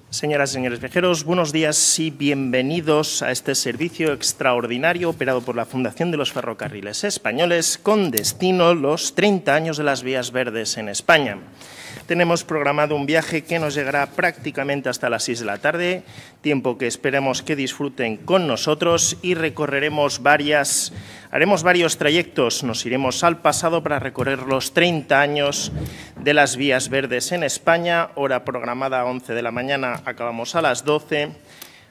Señoras y señores viajeros, buenos días y bienvenidos a este servicio extraordinario operado por la Fundación de los Ferrocarriles Españoles con destino los 30 años de las vías verdes en España. Tenemos programado un viaje que nos llegará prácticamente hasta las 6 de la tarde, tiempo que esperemos que disfruten con nosotros y haremos varios trayectos. Nos iremos al pasado para recorrer los 30 años de las vías verdes en España, hora programada a 11 de la mañana, acabamos a las 12.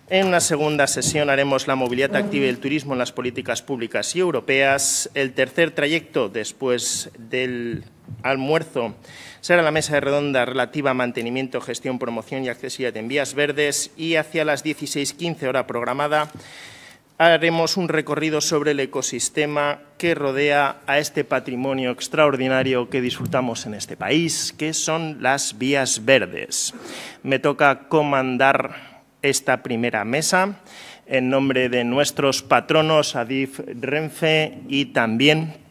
En una segunda sesión haremos la movilidad activa y el turismo en las políticas públicas y europeas. El tercer trayecto, después del almuerzo, será la mesa redonda relativa a mantenimiento, gestión, promoción y accesibilidad en vías verdes, y hacia las 16:15 hora programada haremos un recorrido sobre el ecosistema que rodea a este patrimonio extraordinario que disfrutamos en este país, que son las vías verdes. Me toca comandar esta primera mesa en nombre de nuestros patronos Adif, Renfe, y también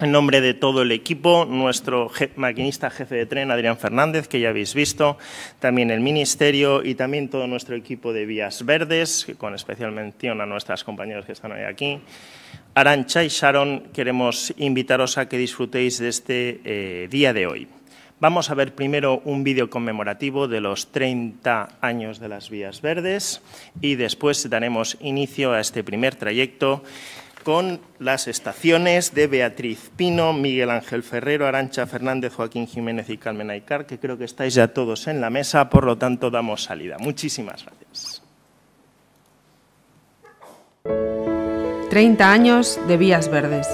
en nombre de todo el equipo, nuestro maquinista jefe de tren, Adrián Fernández, que ya habéis visto, también el Ministerio y también todo nuestro equipo de Vías Verdes, con especial mención a nuestras compañeras que están hoy aquí. Arantxa y Sharon, queremos invitaros a que disfrutéis de este día de hoy. Vamos a ver primero un vídeo conmemorativo de los 30 años de las Vías Verdes y después daremos inicio a este primer trayecto con las estaciones de Beatriz Pino, Miguel Ángel Ferrero, Arantxa Fernández, Joaquín Jiménez y Carmen Aycar, que creo que estáis ya todos en la mesa, por lo tanto damos salida. Muchísimas gracias. 30 años de Vías Verdes.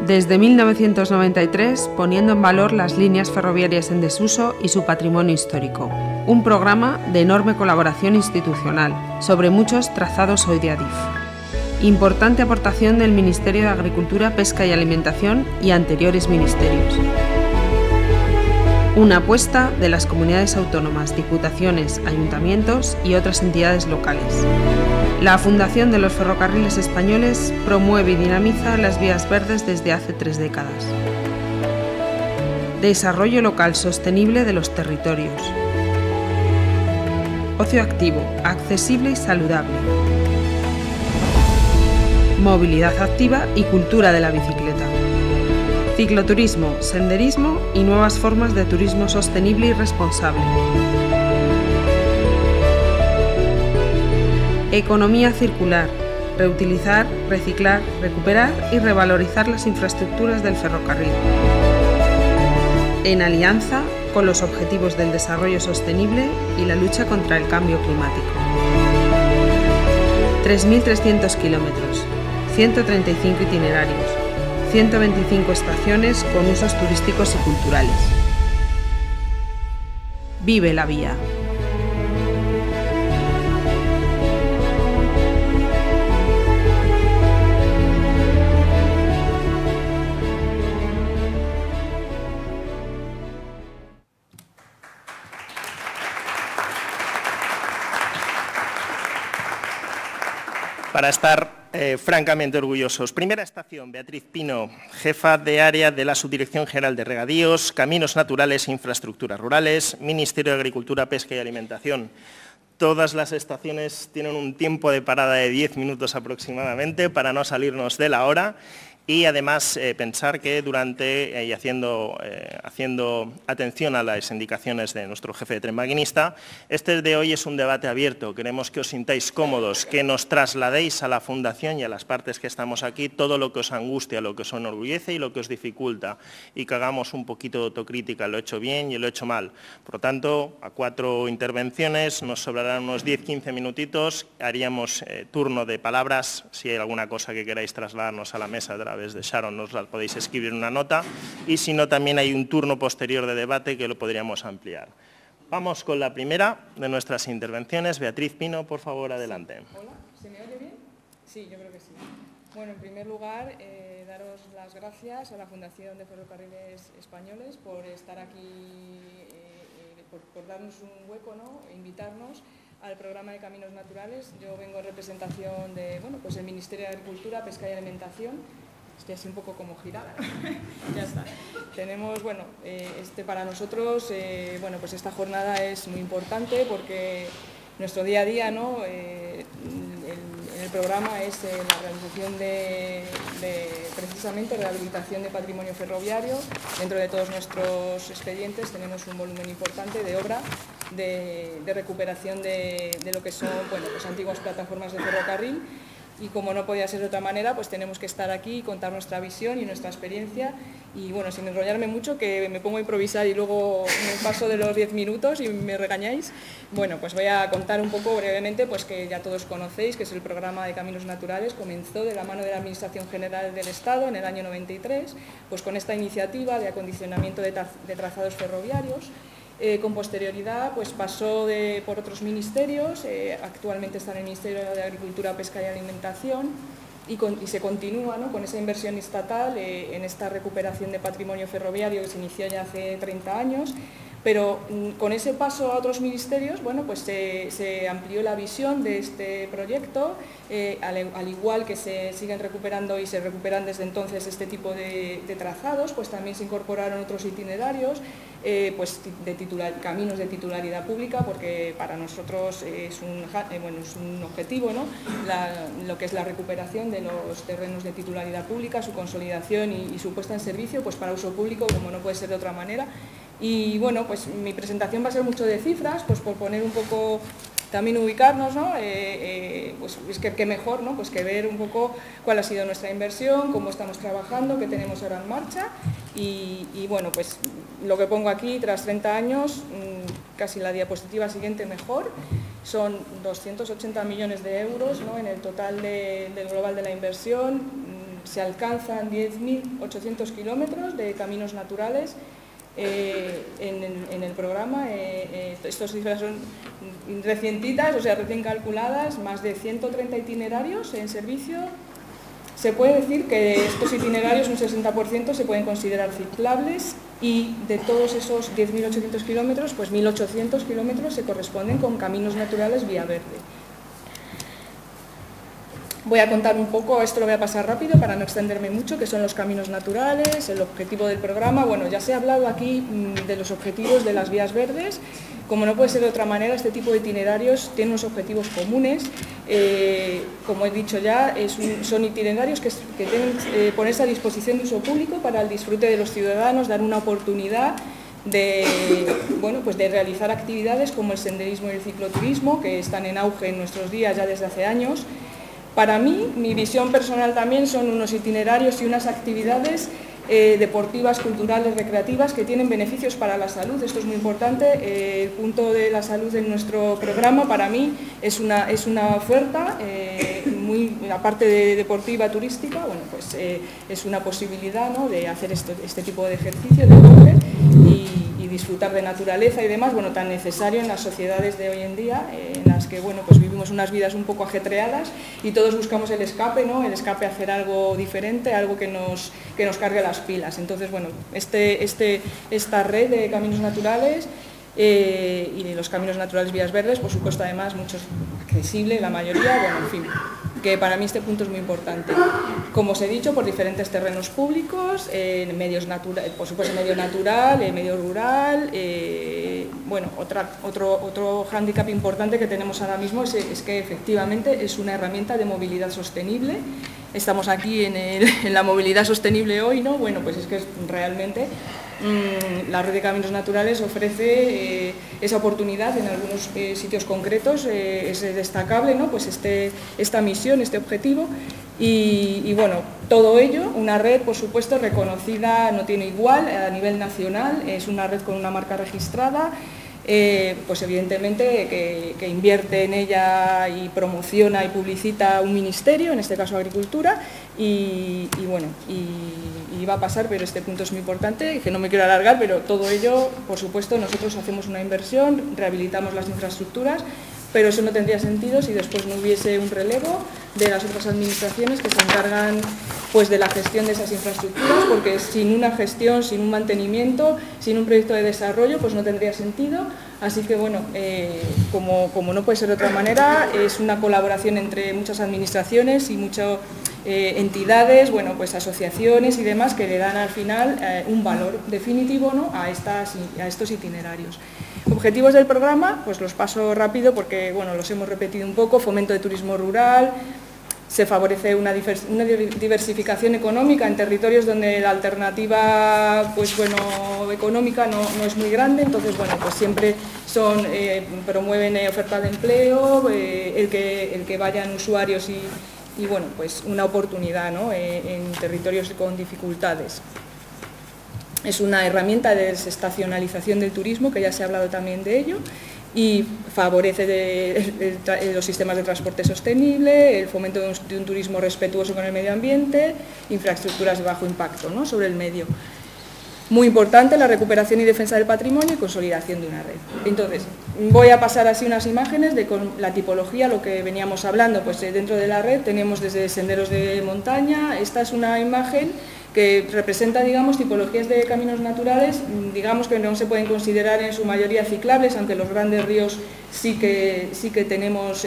Desde 1993, poniendo en valor las líneas ferroviarias en desuso y su patrimonio histórico. Un programa de enorme colaboración institucional sobre muchos trazados hoy de Adif. Importante aportación del Ministerio de Agricultura, Pesca y Alimentación y anteriores ministerios. Una apuesta de las comunidades autónomas, diputaciones, ayuntamientos y otras entidades locales. La Fundación de los Ferrocarriles Españoles promueve y dinamiza las vías verdes desde hace 3 décadas. Desarrollo local sostenible de los territorios. Ocio activo, accesible y saludable. Movilidad activa y cultura de la bicicleta. Cicloturismo, senderismo y nuevas formas de turismo sostenible y responsable. Economía circular, reutilizar, reciclar, recuperar y revalorizar las infraestructuras del ferrocarril. En alianza con los objetivos del desarrollo sostenible y la lucha contra el cambio climático. 3.300 kilómetros, 135 itinerarios, 125 estaciones con usos turísticos y culturales. Vive la vía. Para estar francamente orgullosos. Primera estación, Beatriz Pino, jefa de área de la Subdirección General de Regadíos, Caminos Naturales e Infraestructuras Rurales, Ministerio de Agricultura, Pesca y Alimentación. Todas las estaciones tienen un tiempo de parada de 10 minutos aproximadamente para no salirnos de la hora. Y además pensar que durante y haciendo atención a las indicaciones de nuestro jefe de tren maquinista, este de hoy es un debate abierto. Queremos que os sintáis cómodos, que nos trasladéis a la Fundación y a las partes que estamos aquí todo lo que os angustia, lo que os enorgullece y lo que os dificulta, y que hagamos un poquito de autocrítica, lo he hecho bien y lo he hecho mal. Por lo tanto, a 4 intervenciones nos sobrarán unos 10-15 minutitos, haríamos turno de palabras. Si hay alguna cosa que queráis trasladarnos a la mesa a través de Sharon, nos la podéis escribir en una nota, y si no, también hay un turno posterior de debate que lo podríamos ampliar. Vamos con la primera de nuestras intervenciones. Beatriz Pino, por favor, adelante. Hola, ¿se me oye bien? Sí, yo creo que sí. Bueno, en primer lugar, daros las gracias a la Fundación de Ferrocarriles Españoles por estar aquí, por darnos un hueco, ¿no? E invitarnos al programa de Caminos Naturales. Yo vengo en representación de, bueno, pues el Ministerio de Agricultura, Pesca y Alimentación, Estoy así un poco como girada, ¿no? Ya está. Tenemos, bueno, para nosotros, bueno, pues esta jornada es muy importante porque nuestro día a día, ¿no? El programa es la realización de precisamente rehabilitación de patrimonio ferroviario. Dentro de todos nuestros expedientes tenemos un volumen importante de obra de recuperación de lo que son, bueno, pues antiguas plataformas de ferrocarril. Y como no podía ser de otra manera, pues tenemos que estar aquí y contar nuestra visión y nuestra experiencia. Y bueno, sin enrollarme mucho, que me pongo a improvisar y luego me paso de los 10 minutos y me regañáis. Bueno, pues voy a contar un poco brevemente, pues que ya todos conocéis, que es el programa de Caminos Naturales. Comenzó de la mano de la Administración General del Estado en el año 93, pues con esta iniciativa de acondicionamiento de trazados ferroviarios. Con posterioridad pues pasó por otros ministerios, actualmente está en el Ministerio de Agricultura, Pesca y Alimentación y se continúa, ¿no?, con esa inversión estatal en esta recuperación de patrimonio ferroviario que se inició ya hace 30 años. Pero con ese paso a otros ministerios, bueno, pues se amplió la visión de este proyecto, al igual que se siguen recuperando y se recuperan desde entonces este tipo de trazados, pues también se incorporaron otros itinerarios, pues caminos de titularidad pública, porque para nosotros es un objetivo, ¿no?, lo que es la recuperación de los terrenos de titularidad pública, su consolidación y su puesta en servicio, pues para uso público, como no puede ser de otra manera. Y bueno, pues mi presentación va a ser mucho de cifras, pues por poner un poco, también ubicarnos, ¿no? Pues es que mejor, ¿no?, pues que ver un poco cuál ha sido nuestra inversión, cómo estamos trabajando, qué tenemos ahora en marcha y bueno, pues lo que pongo aquí, tras 30 años, casi la diapositiva siguiente mejor, son 280 millones de euros, ¿no?, en el total del global de la inversión. Se alcanzan 10.800 kilómetros de caminos naturales. En el programa, estas cifras son recientitas, o sea, recién calculadas, más de 130 itinerarios en servicio. Se puede decir que estos itinerarios, un 60%, se pueden considerar ciclables y de todos esos 10.800 kilómetros, pues 1.800 kilómetros se corresponden con caminos naturales vía verde. Voy a contar un poco, esto lo voy a pasar rápido para no extenderme mucho, que son los caminos naturales, el objetivo del programa. Bueno, ya se ha hablado aquí de los objetivos de las vías verdes. Como no puede ser de otra manera, este tipo de itinerarios tienen unos objetivos comunes. Como he dicho ya, son itinerarios que deben ponerse a disposición de uso público para el disfrute de los ciudadanos, dar una oportunidad de realizar actividades como el senderismo y el cicloturismo, que están en auge en nuestros días ya desde hace años. Para mí, mi visión personal también son unos itinerarios y unas actividades deportivas, culturales, recreativas, que tienen beneficios para la salud. Esto es muy importante. El punto de la salud en nuestro programa, para mí, es una oferta muy, aparte de deportiva, turística, bueno, pues es una posibilidad, ¿no?, de hacer este tipo de ejercicio, de deporte y disfrutar de naturaleza y demás, bueno, tan necesario en las sociedades de hoy en día, en las que, bueno, pues vivimos unas vidas un poco ajetreadas y todos buscamos el escape, ¿no?, el escape a hacer algo diferente, algo que nos cargue las pilas. Entonces, bueno, esta red de caminos naturales y de los caminos naturales vías verdes, por supuesto, además, muchos accesible, la mayoría, bueno, en fin, que para mí este punto es muy importante. Como os he dicho, por diferentes terrenos públicos, medios por supuesto medio natural, medio rural. Bueno, otro hándicap importante que tenemos ahora mismo es que efectivamente es una herramienta de movilidad sostenible. Estamos aquí en la movilidad sostenible hoy, ¿no? Bueno, pues es que realmente la red de caminos naturales ofrece esa oportunidad en algunos sitios concretos, es destacable, ¿no?, pues esta misión, este objetivo y bueno, todo ello, una red por supuesto reconocida, no tiene igual a nivel nacional, es una red con una marca registrada, pues evidentemente que invierte en ella y promociona y publicita un ministerio, en este caso Agricultura, y bueno, y va a pasar, pero este punto es muy importante, que no me quiero alargar, pero todo ello, por supuesto, nosotros hacemos una inversión, rehabilitamos las infraestructuras, pero eso no tendría sentido si después no hubiese un relevo de las otras administraciones que se encargan pues de la gestión de esas infraestructuras, porque sin una gestión, sin un mantenimiento, sin un proyecto de desarrollo, pues no tendría sentido. Así que bueno, como no puede ser de otra manera, es una colaboración entre muchas administraciones y entidades, bueno, pues asociaciones y demás que le dan al final un valor definitivo, ¿no?, a estos itinerarios. Objetivos del programa, pues los paso rápido porque, bueno, los hemos repetido un poco: fomento de turismo rural. Se favorece una diversificación económica en territorios donde la alternativa, pues bueno, económica no es muy grande. Entonces, bueno, pues siempre promueven oferta de empleo, el que vayan usuarios y bueno, pues una oportunidad, ¿no?, en territorios con dificultades. Es una herramienta de desestacionalización del turismo, que ya se ha hablado también de ello, y favorece los sistemas de transporte sostenible, el fomento de un turismo respetuoso con el medio ambiente, infraestructuras de bajo impacto, ¿no?, sobre el medio. Muy importante la recuperación y defensa del patrimonio y consolidación de una red. Entonces, voy a pasar así unas imágenes de con la tipología, lo que veníamos hablando. Pues dentro de la red tenemos desde senderos de montaña. Esta es una imagen que representa, digamos, tipologías de caminos naturales, digamos, que no se pueden considerar en su mayoría ciclables, aunque los grandes ríos sí que tenemos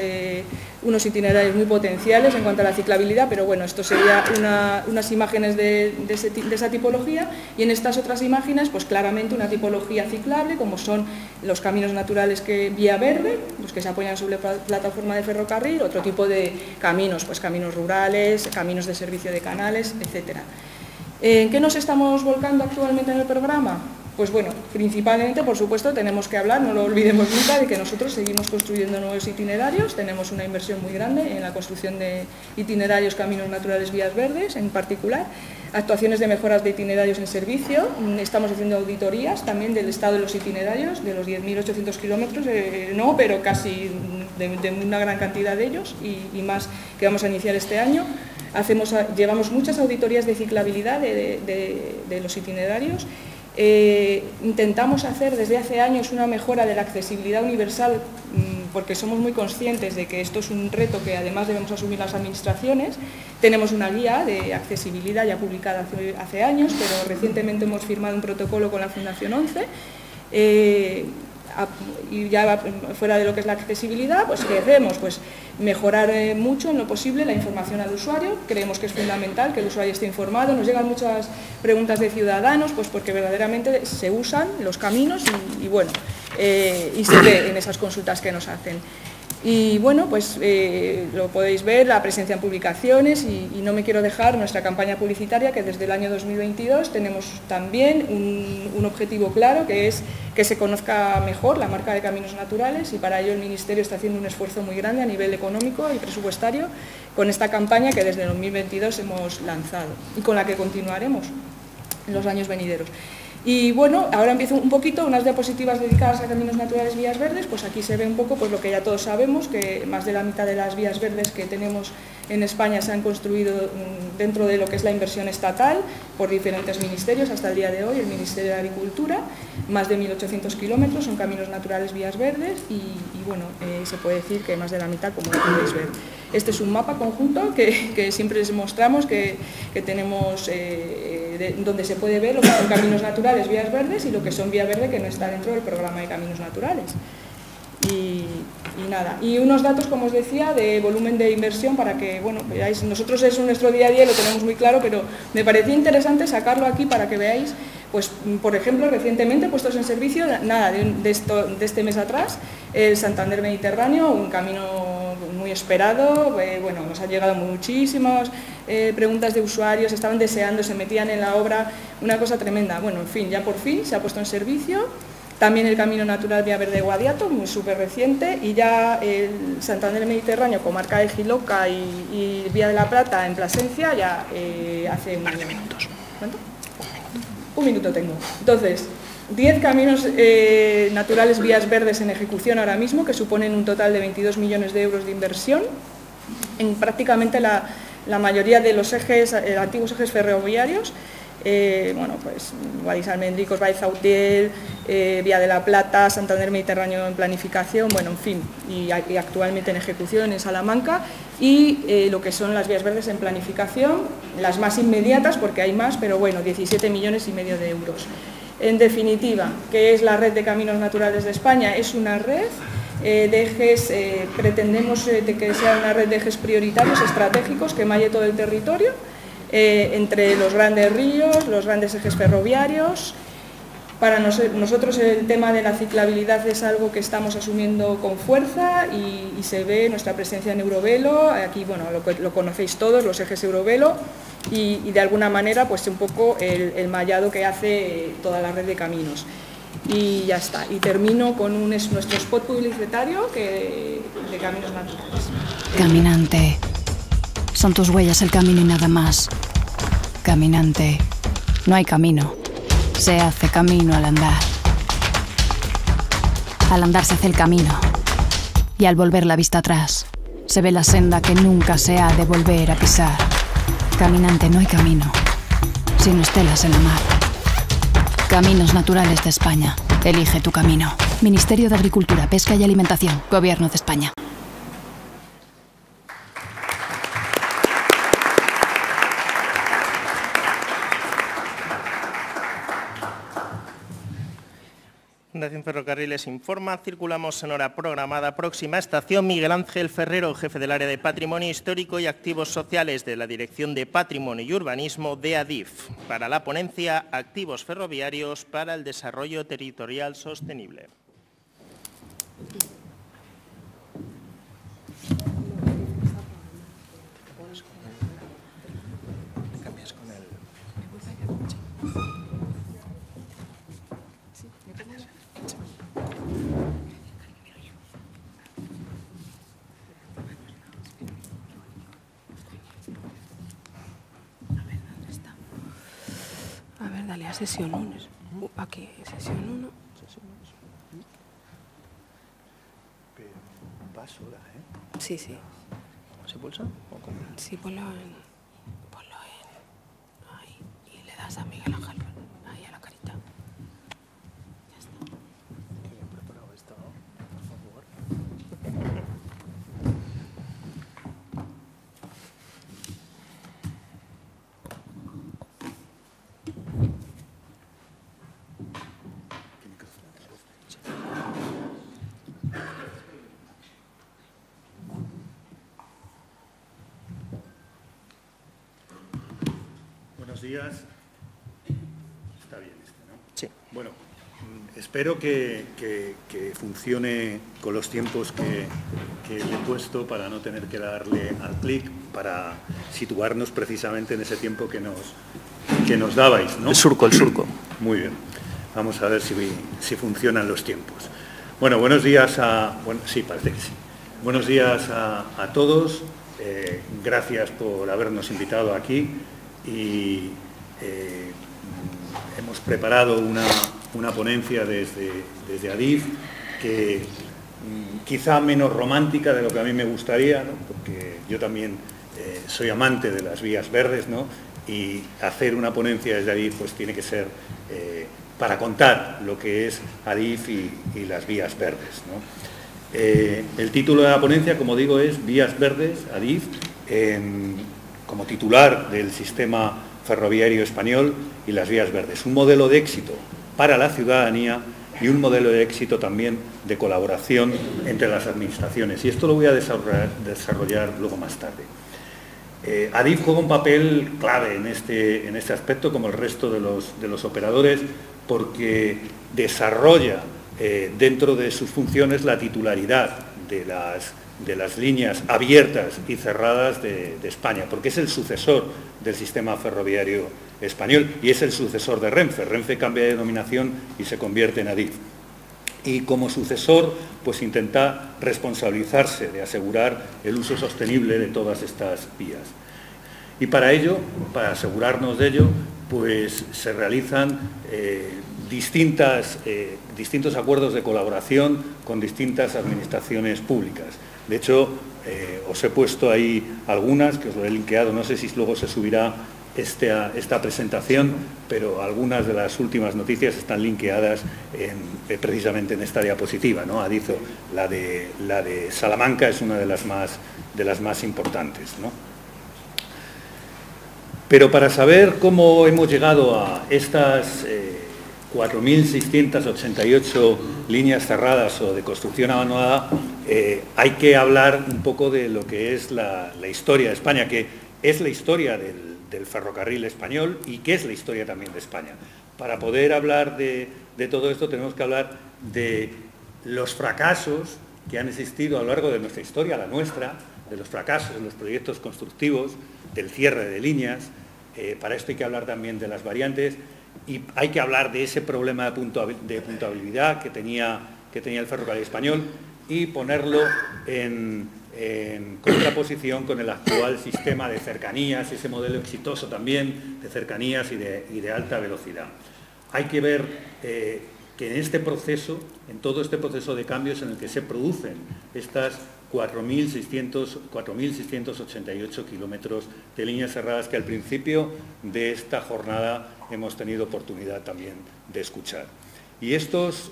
unos itinerarios muy potenciales en cuanto a la ciclabilidad, pero bueno, esto sería unas imágenes de esa tipología, y en estas otras imágenes, pues claramente una tipología ciclable, como son los caminos naturales vía verde, los que se apoyan sobre plataforma de ferrocarril, otro tipo de caminos, pues caminos rurales, caminos de servicio de canales, etcétera. ¿En qué nos estamos volcando actualmente en el programa? Pues bueno, principalmente, por supuesto, tenemos que hablar, no lo olvidemos nunca, de que nosotros seguimos construyendo nuevos itinerarios. Tenemos una inversión muy grande en la construcción de itinerarios, caminos naturales, vías verdes, en particular. Actuaciones de mejoras de itinerarios en servicio. Estamos haciendo auditorías también del estado de los itinerarios, de los 10.800 kilómetros, no, pero casi de una gran cantidad de ellos, y más que vamos a iniciar este año. Llevamos muchas auditorías de ciclabilidad de los itinerarios. Intentamos hacer desde hace años una mejora de la accesibilidad universal, porque somos muy conscientes de que esto es un reto que además debemos asumir las administraciones. Tenemos una guía de accesibilidad ya publicada hace años, pero recientemente hemos firmado un protocolo con la Fundación 11. Y ya fuera de lo que es la accesibilidad, pues ¿qué hacemos? Pues mejorar mucho en lo posible la información al usuario. Creemos que es fundamental que el usuario esté informado. Nos llegan muchas preguntas de ciudadanos, pues porque verdaderamente se usan los caminos y bueno, y se ve en esas consultas que nos hacen. Y bueno, pues lo podéis ver, la presencia en publicaciones, y no me quiero dejar nuestra campaña publicitaria, que desde el año 2022 tenemos también un objetivo claro, que es que se conozca mejor la marca de Caminos Naturales, y para ello el Ministerio está haciendo un esfuerzo muy grande a nivel económico y presupuestario con esta campaña que desde el 2022 hemos lanzado y con la que continuaremos en los años venideros. Y bueno, ahora empiezo un poquito, unas diapositivas dedicadas a caminos naturales, vías verdes. Pues aquí se ve un poco pues lo que ya todos sabemos, que más de la mitad de las vías verdes que tenemos en España se han construido dentro de lo que es la inversión estatal por diferentes ministerios hasta el día de hoy. El Ministerio de Agricultura, más de 1.800 kilómetros son caminos naturales, vías verdes, y bueno, se puede decir que más de la mitad, como lo podéis ver. Este es un mapa conjunto que siempre les mostramos, que tenemos donde se puede ver lo que son caminos naturales, vías verdes, y lo que son vía verde, que no está dentro del programa de caminos naturales. Y nada, y unos datos, como os decía, de volumen de inversión para que, bueno, veáis. Nosotros es nuestro día a día y lo tenemos muy claro, pero me parecía interesante sacarlo aquí para que veáis, pues, por ejemplo, recientemente puestos en servicio, nada, de este mes atrás, el Santander Mediterráneo, un camino muy esperado. Bueno, nos han llegado muchísimas preguntas de usuarios, estaban deseando, se metían en la obra, una cosa tremenda. Bueno, en fin, ya por fin se ha puesto en servicio. También el Camino Natural Vía Verde Guadiato, muy súper reciente, y ya el Santander Mediterráneo, comarca de Jiloca y Vía de la Plata en Plasencia, ya hace un par de minutos. ¿Cuánto? Un minuto tengo. Entonces, 10 caminos naturales, vías verdes en ejecución ahora mismo, que suponen un total de 22 millones de euros de inversión en prácticamente la mayoría de los ejes, antiguos ejes ferroviarios. Bueno, pues Guadix-Almendricos, Baeza-Utiel, Vía de la Plata, Santander Mediterráneo en planificación, bueno, en fin, y actualmente en ejecución en Salamanca, y lo que son las vías verdes en planificación, las más inmediatas, porque hay más, pero bueno, 17,5 millones de euros. En definitiva, ¿qué es la Red de Caminos Naturales de España? Es una red de ejes, pretendemos que sea una red de ejes prioritarios estratégicos que malle todo el territorio, entre los grandes ríos, los grandes ejes ferroviarios. Para nosotros el tema de la ciclabilidad es algo que estamos asumiendo con fuerza y se ve nuestra presencia en Eurovelo. Aquí, bueno, lo conocéis todos, los ejes Eurovelo, y de alguna manera pues un poco el mallado que hace toda la red de caminos. Y ya está. Y termino con nuestro spot publicitario de Caminos Naturales. Caminante. Son tus huellas el camino y nada más. Caminante. No hay camino. Se hace camino al andar. Al andar se hace el camino. Y al volver la vista atrás, se ve la senda que nunca se ha de volver a pisar. Caminante, no hay camino, sino estelas en la mar. Caminos Naturales de España. Elige tu camino. Ministerio de Agricultura, Pesca y Alimentación. Gobierno de España. Fundación Ferrocarriles informa, circulamos en hora programada, próxima estación Miguel Ángel Ferrero, jefe del área de Patrimonio Histórico y Activos Sociales de la Dirección de Patrimonio y Urbanismo de ADIF, para la ponencia Activos Ferroviarios para el Desarrollo Territorial Sostenible. A ver, dale a sesión 1. Aquí, sesión 1. Pero va sola, ¿eh? Sí, sí. ¿Se pulsa? Sí, ponlo en... Ahí. Y le das a Miguel Ángel. Ahí a la carita. Ya está. Qué bien preparado esto, ¿no? Por favor. Buenos días. Está bien este, ¿no? Sí. Bueno, espero que funcione con los tiempos que le he puesto para no tener que darle al clic, para situarnos precisamente en ese tiempo que nos dabais, ¿no? El surco. Muy bien. Vamos a ver si funcionan los tiempos. Bueno, buenos días a... Bueno, sí, parece que sí. Buenos días a todos. Gracias por habernos invitado aquí. Y hemos preparado una ponencia desde ADIF que quizá menos romántica de lo que a mí me gustaría, ¿no? Porque yo también soy amante de las vías verdes, ¿no? Y hacer una ponencia desde ADIF pues tiene que ser para contar lo que es ADIF y las vías verdes, ¿no? El título de la ponencia, como digo, es Vías Verdes, ADIF, como titular del sistema ferroviario español y las vías verdes. Un modelo de éxito para la ciudadanía y un modelo de éxito también de colaboración entre las administraciones. Y esto lo voy a desarrollar luego más tarde. ADIF juega un papel clave en este aspecto, como el resto de los operadores, porque desarrolla dentro de sus funciones la titularidad de las líneas abiertas y cerradas de España, porque es el sucesor del sistema ferroviario español y es el sucesor de Renfe. Renfe cambia de denominación y se convierte en ADIF. Y como sucesor, pues intenta responsabilizarse de asegurar el uso sostenible de todas estas vías. Y para ello, para asegurarnos de ello, pues se realizan distintos acuerdos de colaboración con distintas administraciones públicas. De hecho, os he puesto ahí algunas, que os lo he linkeado, no sé si luego se subirá esta presentación, pero algunas de las últimas noticias están linkeadas precisamente en esta diapositiva, ¿no? Adizo, la de Salamanca es una de las más importantes, ¿no? Pero para saber cómo hemos llegado a estas 4.688 líneas cerradas o de construcción abandonada, hay que hablar un poco de lo que es la historia de España, que es la historia del ferrocarril español y que es la historia también de España. Para poder hablar de todo esto tenemos que hablar de los fracasos que han existido a lo largo de nuestra historia, la nuestra, de los fracasos en los proyectos constructivos, del cierre de líneas. Para esto hay que hablar también de las variantes y hay que hablar de ese problema de puntuabilidad que tenía el ferrocarril español y ponerlo en contraposición con el actual sistema de cercanías, ese modelo exitoso también de cercanías y de alta velocidad. Hay que ver que en este proceso, en todo este proceso de cambios en el que se producen estas 4.688 kilómetros de líneas cerradas que al principio de esta jornada hemos tenido oportunidad también de escuchar. Y estas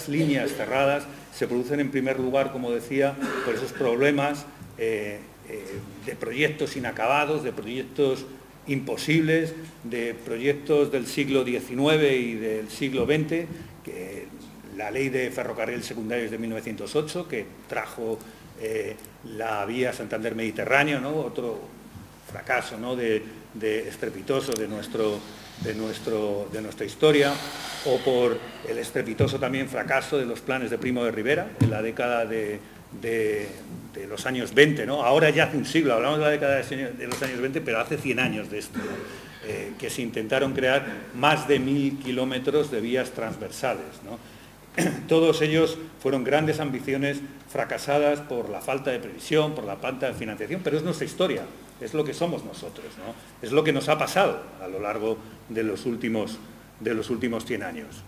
líneas cerradas se producen en primer lugar, como decía, por esos problemas de proyectos inacabados, de proyectos imposibles, de proyectos del siglo XIX y del siglo XX, que la ley de ferrocarriles secundarios de 1908, que trajo la vía Santander-Mediterráneo, ¿no? Otro fracaso, ¿no? estrepitoso de nuestra historia, o por el estrepitoso también fracaso de los planes de Primo de Rivera en la década de los años 20, ¿no? Ahora ya hace un siglo, hablamos de la década de los años 20, pero hace 100 años de esto, ¿no? Que se intentaron crear más de 1000 kilómetros de vías transversales, ¿no? Todos ellos fueron grandes ambiciones fracasadas por la falta de previsión, por la falta de financiación, pero es nuestra historia, es lo que somos nosotros, ¿no? Es lo que nos ha pasado a lo largo de los últimos 100 años.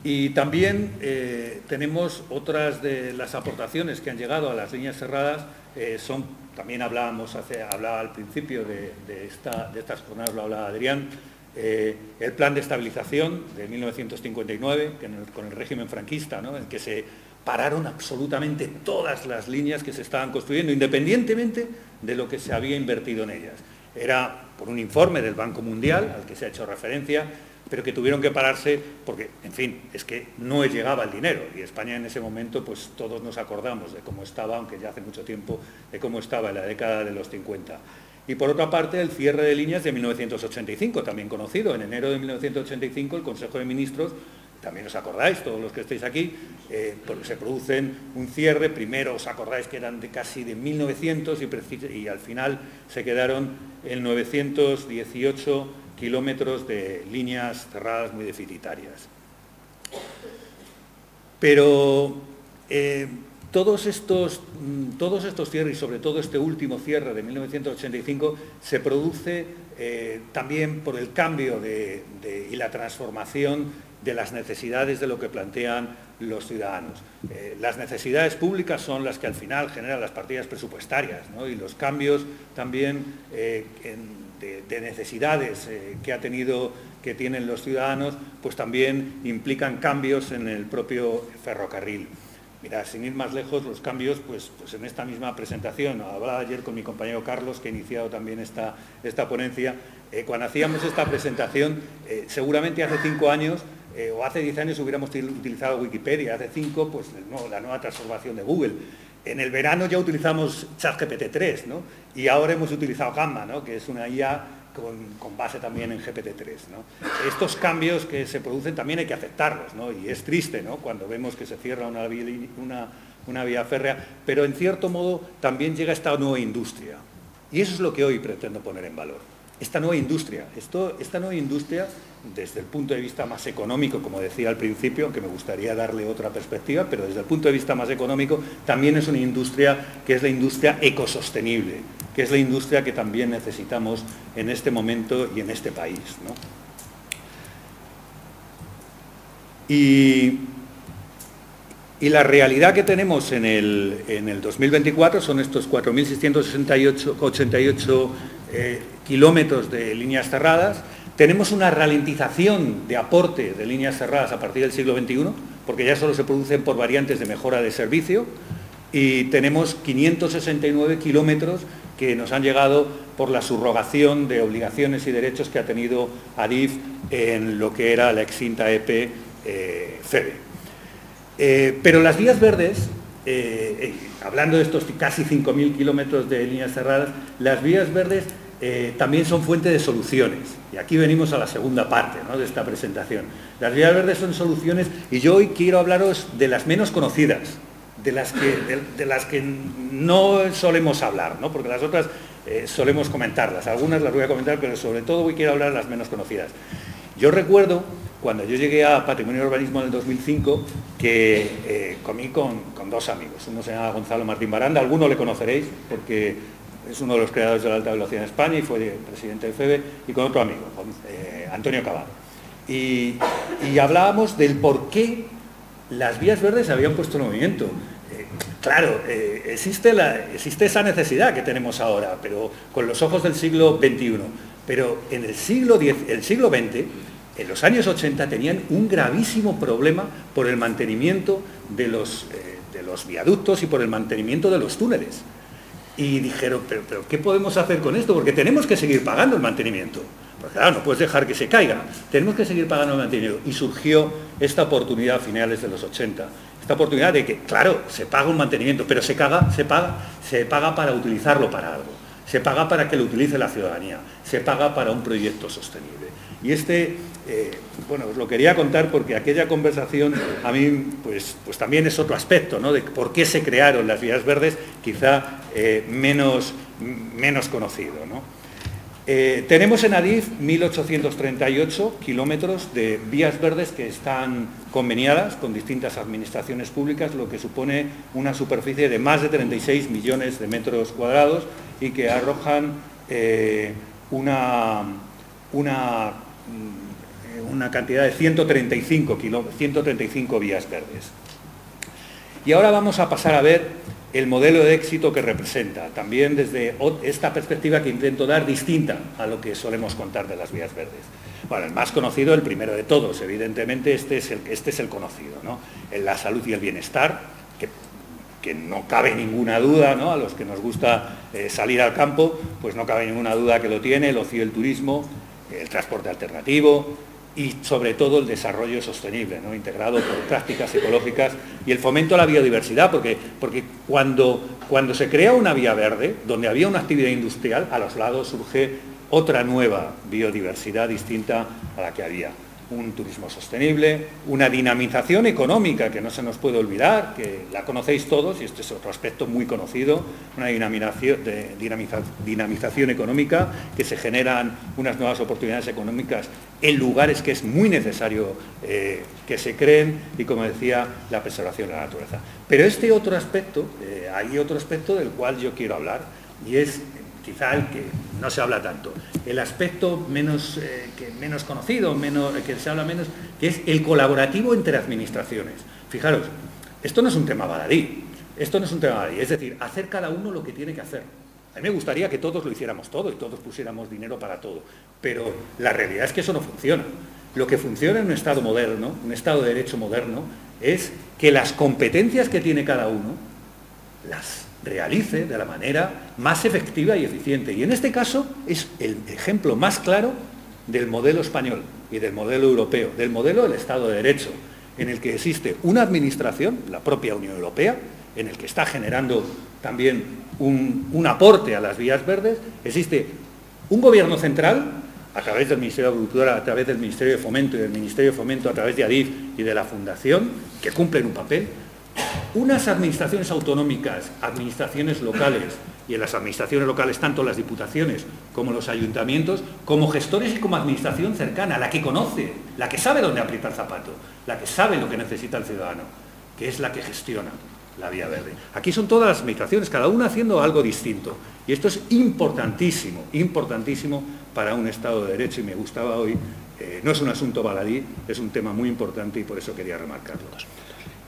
Y también tenemos otras de las aportaciones que han llegado a las líneas cerradas, también hablaba al principio de estas jornadas, lo hablaba Adrián, el plan de estabilización de 1959, con el régimen franquista, ¿no? En que se pararon absolutamente todas las líneas que se estaban construyendo, independientemente de lo que se había invertido en ellas. Era por un informe del Banco Mundial, al que se ha hecho referencia, pero que tuvieron que pararse porque, en fin, es que no llegaba el dinero. Y España en ese momento, pues todos nos acordamos de cómo estaba, aunque ya hace mucho tiempo, de cómo estaba en la década de los 50. Y por otra parte, el cierre de líneas de 1985, también conocido. En enero de 1985, el Consejo de Ministros, también os acordáis, todos los que estáis aquí, porque se producen un cierre. Primero os acordáis que eran casi de 1900 y al final se quedaron en 918 kilómetros de líneas cerradas muy deficitarias. Pero todos estos cierres, y sobre todo este último cierre de 1985, se produce también por el cambio y la transformación de las necesidades de lo que plantean los ciudadanos. Las necesidades públicas son las que al final generan las partidas presupuestarias, ¿no? Y los cambios también de necesidades que tienen los ciudadanos, pues también implican cambios en el propio ferrocarril. Mira, sin ir más lejos, los cambios, pues en esta misma presentación, hablaba ayer con mi compañero Carlos, que ha iniciado también esta ponencia, cuando hacíamos esta presentación, seguramente hace 5 años, o hace 10 años hubiéramos utilizado Wikipedia, hace 5, pues la nueva transformación de Google. En el verano ya utilizamos ChatGPT 3, ¿no? Y ahora hemos utilizado Gamma, ¿no? Que es una IA con base también en GPT-3, ¿no? Estos cambios que se producen también hay que aceptarlos, ¿no? Y es triste, ¿no? Cuando vemos que se cierra una vía férrea, pero en cierto modo también llega esta nueva industria. Y eso es lo que hoy pretendo poner en valor. Esta nueva industria, desde el punto de vista más económico, como decía al principio, aunque me gustaría darle otra perspectiva, pero desde el punto de vista más económico, también es una industria que es la industria ecosostenible, que es la industria que también necesitamos en este momento y en este país, ¿no? Y la realidad que tenemos en el 2024 son estos 4.688 kilómetros de líneas cerradas. Tenemos una ralentización de aporte de líneas cerradas a partir del siglo XXI, porque ya solo se producen por variantes de mejora de servicio, y tenemos 569 kilómetros que nos han llegado por la subrogación de obligaciones y derechos que ha tenido Adif en lo que era la extinta EP FEBE. Pero las vías verdes, hablando de estos casi 5.000 kilómetros de líneas cerradas, las vías verdes también son fuente de soluciones. Y aquí venimos a la segunda parte, ¿no?, de esta presentación. Las vías verdes son soluciones y yo hoy quiero hablaros de las menos conocidas, de las que no solemos hablar, ¿no?, porque las otras solemos comentarlas. Algunas las voy a comentar, pero sobre todo hoy quiero hablar de las menos conocidas. Yo recuerdo, cuando yo llegué a Patrimonio y Urbanismo en el 2005, que comí con dos amigos. Uno se llama Gonzalo Martín Baranda, algunos le conoceréis, porque es uno de los creadores de la alta velocidad en España y fue presidente del FEBE, y con otro amigo, Antonio Cabado. Y hablábamos del por qué las vías verdes se habían puesto en movimiento. Claro, existe esa necesidad que tenemos ahora, pero con los ojos del siglo XXI. Pero en el siglo XX, en los años 80, tenían un gravísimo problema por el mantenimiento de los viaductos y por el mantenimiento de los túneles. Y dijeron, pero ¿qué podemos hacer con esto? Porque tenemos que seguir pagando el mantenimiento. Porque claro, no puedes dejar que se caiga. Tenemos que seguir pagando el mantenimiento. Y surgió esta oportunidad a finales de los 80. Esta oportunidad de que, claro, se paga un mantenimiento, pero se paga para utilizarlo para algo. Se paga para que lo utilice la ciudadanía. Se paga para un proyecto sostenible. Y bueno, os lo quería contar porque aquella conversación a mí pues también es otro aspecto, ¿no?, de por qué se crearon las vías verdes, quizá menos conocido, ¿no? Tenemos en Adif 1.838 kilómetros de vías verdes que están conveniadas con distintas administraciones públicas, lo que supone una superficie de más de 36 millones de metros cuadrados y que arrojan una cantidad de 135 vías verdes. Y ahora vamos a pasar a ver el modelo de éxito que representa, también desde esta perspectiva que intento dar, distinta a lo que solemos contar de las vías verdes. Bueno, el más conocido, el primero de todos, evidentemente, este es el conocido, ¿no?, en la salud y el bienestar, que no cabe ninguna duda, ¿no?, a los que nos gusta salir al campo, pues no cabe ninguna duda que lo tiene, el ocio y el turismo, el transporte alternativo y sobre todo el desarrollo sostenible, ¿no?, integrado por prácticas ecológicas y el fomento a la biodiversidad, porque cuando se crea una vía verde, donde había una actividad industrial, a los lados surge otra nueva biodiversidad distinta a la que había. Un turismo sostenible, una dinamización económica que no se nos puede olvidar, que la conocéis todos y este es otro aspecto muy conocido, una dinamización económica, que se generan unas nuevas oportunidades económicas en lugares que es muy necesario que se creen y, como decía, la preservación de la naturaleza. Pero este otro aspecto, hay otro aspecto del cual yo quiero hablar y es quizá el que no se habla tanto, el aspecto menos conocido, que se habla menos, que es el colaborativo entre administraciones. Fijaros, esto no es un tema baladí, es decir, hacer cada uno lo que tiene que hacer. A mí me gustaría que todos lo hiciéramos todo y todos pusiéramos dinero para todo, pero la realidad es que eso no funciona. Lo que funciona en un Estado moderno, un Estado de Derecho moderno, es que las competencias que tiene cada uno las realice de la manera más efectiva y eficiente. Y en este caso es el ejemplo más claro del modelo español y del modelo europeo, del modelo del Estado de Derecho, en el que existe una administración, la propia Unión Europea, en el que está generando también un aporte a las vías verdes, existe un gobierno central, a través del Ministerio de Agricultura, a través del Ministerio de Fomento y del Ministerio de Fomento, a través de Adif y de la Fundación, que cumplen un papel, unas administraciones autonómicas, administraciones locales, y en las administraciones locales tanto las diputaciones como los ayuntamientos, como gestores y como administración cercana, la que conoce, la que sabe dónde aprieta el zapato, la que sabe lo que necesita el ciudadano, que es la que gestiona la vía verde. Aquí son todas las administraciones, cada una haciendo algo distinto, y esto es importantísimo, importantísimo para un Estado de Derecho, y me gustaba hoy, no es un asunto baladí, es un tema muy importante y por eso quería remarcarlo.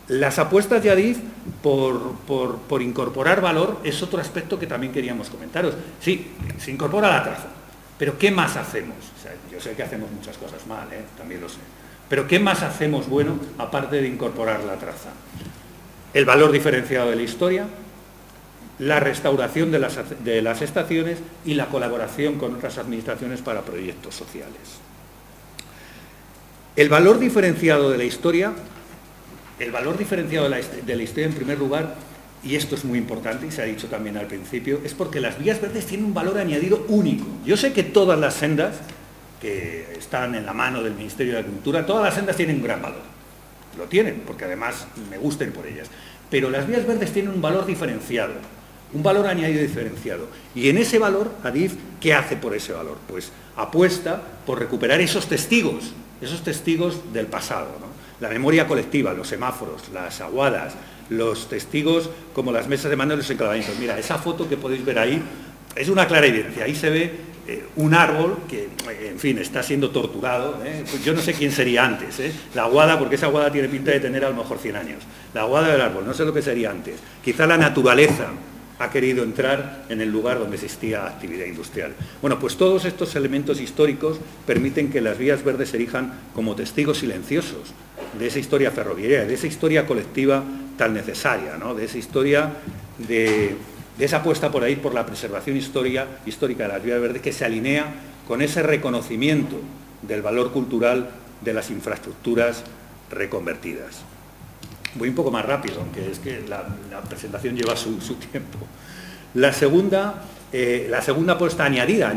Las apuestas de Adif por incorporar valor es otro aspecto que también queríamos comentaros. Sí, se incorpora la traza, pero ¿qué más hacemos? O sea, yo sé que hacemos muchas cosas mal, también lo sé, pero ¿qué más hacemos bueno aparte de incorporar la traza? El valor diferenciado de la historia, la restauración de las estaciones y la colaboración con otras administraciones para proyectos sociales. El valor diferenciado de la historia, en primer lugar, y esto es muy importante y se ha dicho también al principio, es porque las vías verdes tienen un valor añadido único. Yo sé que todas las sendas que están en la mano del Ministerio de Agricultura, todas las sendas tienen un gran valor. Lo tienen, porque además me gusta ir por ellas. Pero las vías verdes tienen un valor diferenciado, un valor añadido diferenciado. Y en ese valor, Adif, ¿qué hace por ese valor? Pues apuesta por recuperar esos testigos del pasado, ¿no? La memoria colectiva, los semáforos, las aguadas, los testigos como las mesas de mando y los enclavamientos. Mira, esa foto que podéis ver ahí es una clara evidencia. Ahí se ve un árbol que, en fin, está siendo torturado. Pues yo no sé quién sería antes. La aguada, porque esa aguada tiene pinta de tener a lo mejor 100 años. La aguada del árbol, no sé lo que sería antes. Quizá la naturaleza ha querido entrar en el lugar donde existía actividad industrial. Bueno, pues todos estos elementos históricos permiten que las vías verdes se erijan como testigos silenciosos de esa historia ferroviaria, de esa historia colectiva tan necesaria, ¿no? De esa historia de esa apuesta por ahí por la preservación histórica de las vías verdes, que se alinea con ese reconocimiento del valor cultural de las infraestructuras reconvertidas. Voy un poco más rápido, aunque es que la presentación lleva su tiempo. La segunda apuesta añadida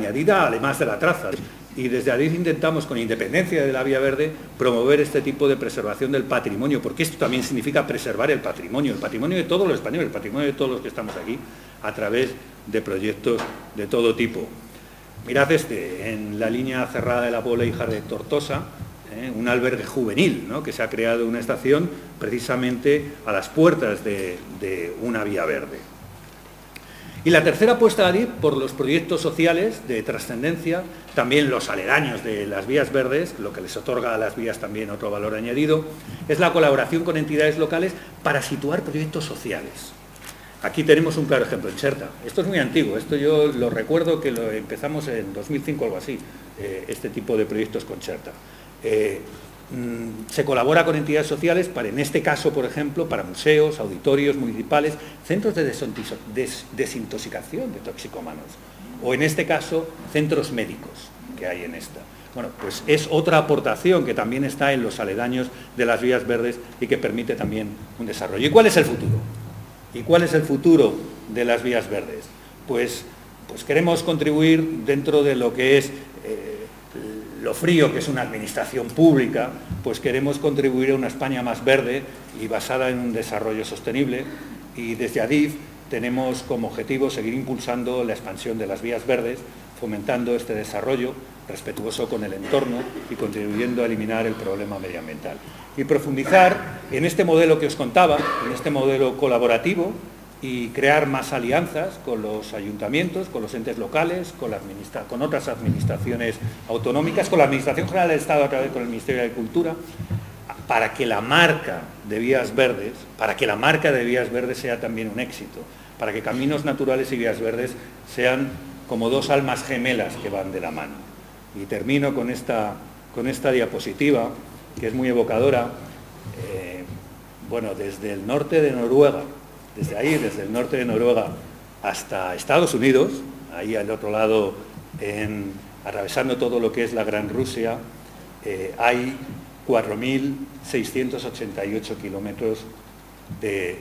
además de la traza, y desde Adif intentamos, con independencia de la vía verde, promover este tipo de preservación del patrimonio, porque esto también significa preservar el patrimonio de todos los españoles, el patrimonio de todos los que estamos aquí, a través de proyectos de todo tipo. Mirad en la línea cerrada de la Pobla Híjar de Tortosa, un albergue juvenil, ¿no?, que se ha creado una estación precisamente a las puertas de una vía verde. Y la tercera apuesta de Adif por los proyectos sociales de trascendencia, también los aledaños de las vías verdes, lo que les otorga a las vías también otro valor añadido, es la colaboración con entidades locales para situar proyectos sociales. Aquí tenemos un claro ejemplo, en Cherta. Esto es muy antiguo, esto yo lo recuerdo que lo empezamos en 2005 o algo así, este tipo de proyectos con Cherta. Se colabora con entidades sociales para, en este caso, por ejemplo, para museos, auditorios municipales, centros de desintoxicación de toxicómanos, o en este caso, centros médicos que hay en esta. Bueno, pues es otra aportación que también está en los aledaños de las vías verdes y que permite también un desarrollo. ¿Y cuál es el futuro? ¿Y cuál es el futuro de las vías verdes? Pues queremos contribuir dentro de lo que es lo frío que es una administración pública, pues queremos contribuir a una España más verde y basada en un desarrollo sostenible, y desde Adif tenemos como objetivo seguir impulsando la expansión de las vías verdes, fomentando este desarrollo respetuoso con el entorno y contribuyendo a eliminar el problema medioambiental. Y profundizar en este modelo que os contaba, en este modelo colaborativo, y crear más alianzas con los ayuntamientos, con los entes locales, con otras administraciones autonómicas, con la Administración General del Estado a través del Ministerio de Agricultura, para que la marca de vías verdes, sea también un éxito, para que Caminos Naturales y Vías Verdes sean como dos almas gemelas que van de la mano. Y termino con esta diapositiva, que es muy evocadora. Bueno, desde el norte de Noruega, desde el norte de Noruega hasta Estados Unidos, ahí al otro lado, atravesando todo lo que es la Gran Rusia, hay 4.688 kilómetros de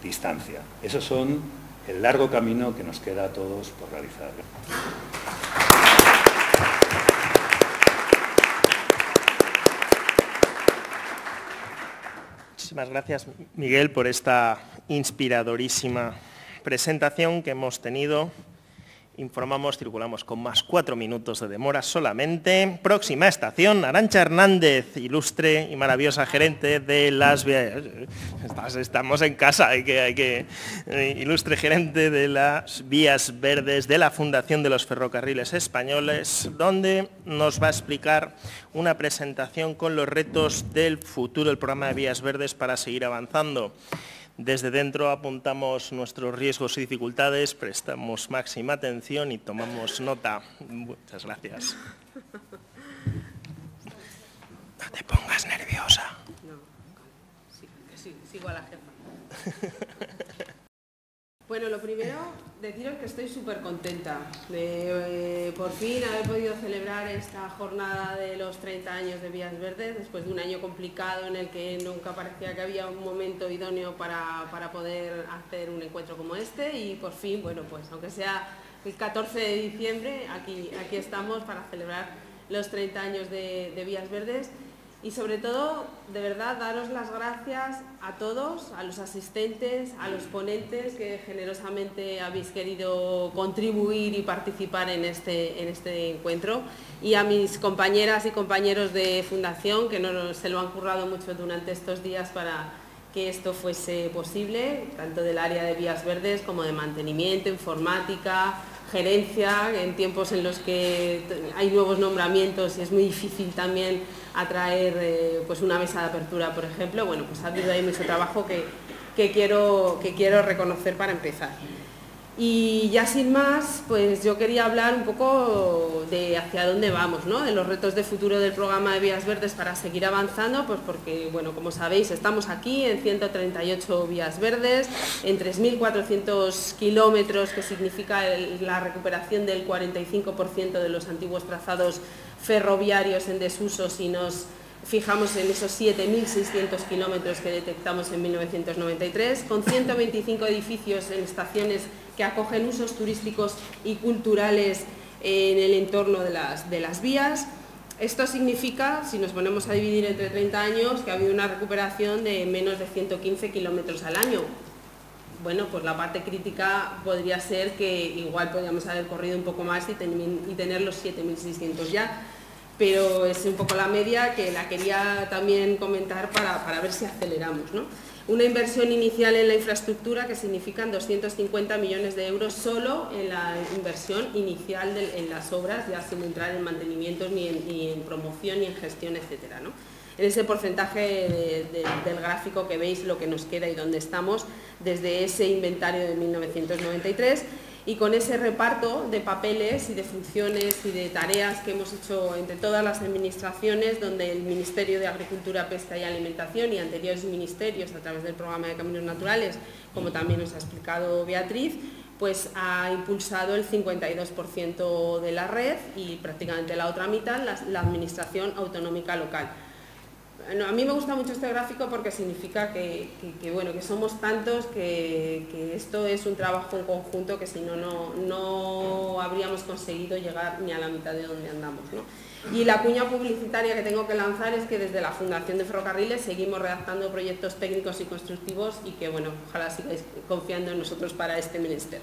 distancia. Esos son el largo camino que nos queda a todos por realizar. Muchísimas gracias, Miguel, por esta inspiradorísima presentación que hemos tenido. Informamos, circulamos con más 4 minutos de demora solamente. Próxima estación, Arantxa Hernández, ilustre y maravillosa gerente de las vías. Estamos en casa, ilustre gerente de las vías verdes de la Fundación de los Ferrocarriles Españoles, donde nos va a explicar una presentación con los retos del futuro del programa de vías verdes para seguir avanzando. Desde dentro apuntamos nuestros riesgos y dificultades, prestamos máxima atención y tomamos nota. Muchas gracias. No te pongas nerviosa. No, sigo a la jefa. Bueno, lo primero, deciros que estoy súper contenta de por fin haber podido celebrar esta jornada de los 30 años de Vías Verdes, después de un año complicado en el que nunca parecía que había un momento idóneo para poder hacer un encuentro como este, y por fin, bueno, pues aunque sea el 14 de diciembre, aquí estamos para celebrar los 30 años de Vías Verdes. Y sobre todo, de verdad, daros las gracias a todos, a los asistentes, a los ponentes que generosamente habéis querido contribuir y participar en este encuentro, y a mis compañeras y compañeros de Fundación que se lo han currado mucho durante estos días para que esto fuese posible, tanto del área de Vías Verdes como de mantenimiento, informática, gerencia, en tiempos en los que hay nuevos nombramientos y es muy difícil también atraer pues una mesa de apertura, por ejemplo. Bueno, pues ha habido ahí mucho trabajo que quiero reconocer para empezar. Y ya sin más, pues yo quería hablar un poco de hacia dónde vamos, ¿no? De los retos de futuro del programa de Vías Verdes para seguir avanzando, pues porque, bueno, como sabéis, estamos aquí en 138 vías verdes, en 3.400 kilómetros, que significa la recuperación del 45% de los antiguos trazados ferroviarios en desuso, si nos fijamos en esos 7.600 kilómetros que detectamos en 1993, con 125 edificios en estaciones que acogen usos turísticos y culturales en el entorno de las vías. Esto significa, si nos ponemos a dividir entre 30 años, que ha habido una recuperación de menos de 115 kilómetros al año. Bueno, pues la parte crítica podría ser que igual podríamos haber corrido un poco más y tener los 7.600 ya, pero es un poco la media que la quería también comentar para ver si aceleramos, ¿no? Una inversión inicial en la infraestructura que significan 250 millones de euros solo en la inversión inicial en las obras, ya sin entrar en mantenimientos ni en promoción ni en gestión, etcétera, ¿no? En ese porcentaje del gráfico que veis lo que nos queda y dónde estamos desde ese inventario de 1993, y con ese reparto de papeles y de funciones y de tareas que hemos hecho entre todas las administraciones, donde el Ministerio de Agricultura, Pesca y Alimentación y anteriores ministerios a través del programa de Caminos Naturales, como también nos ha explicado Beatriz, pues ha impulsado el 52% de la red y prácticamente la otra mitad la administración autonómica local. Bueno, a mí me gusta mucho este gráfico porque significa que somos tantos que esto es un trabajo en conjunto que si no habríamos conseguido llegar ni a la mitad de donde andamos, ¿no? Y la cuña publicitaria que tengo que lanzar es que desde la Fundación de Ferrocarriles seguimos redactando proyectos técnicos y constructivos y que, bueno, ojalá sigáis confiando en nosotros para este menester.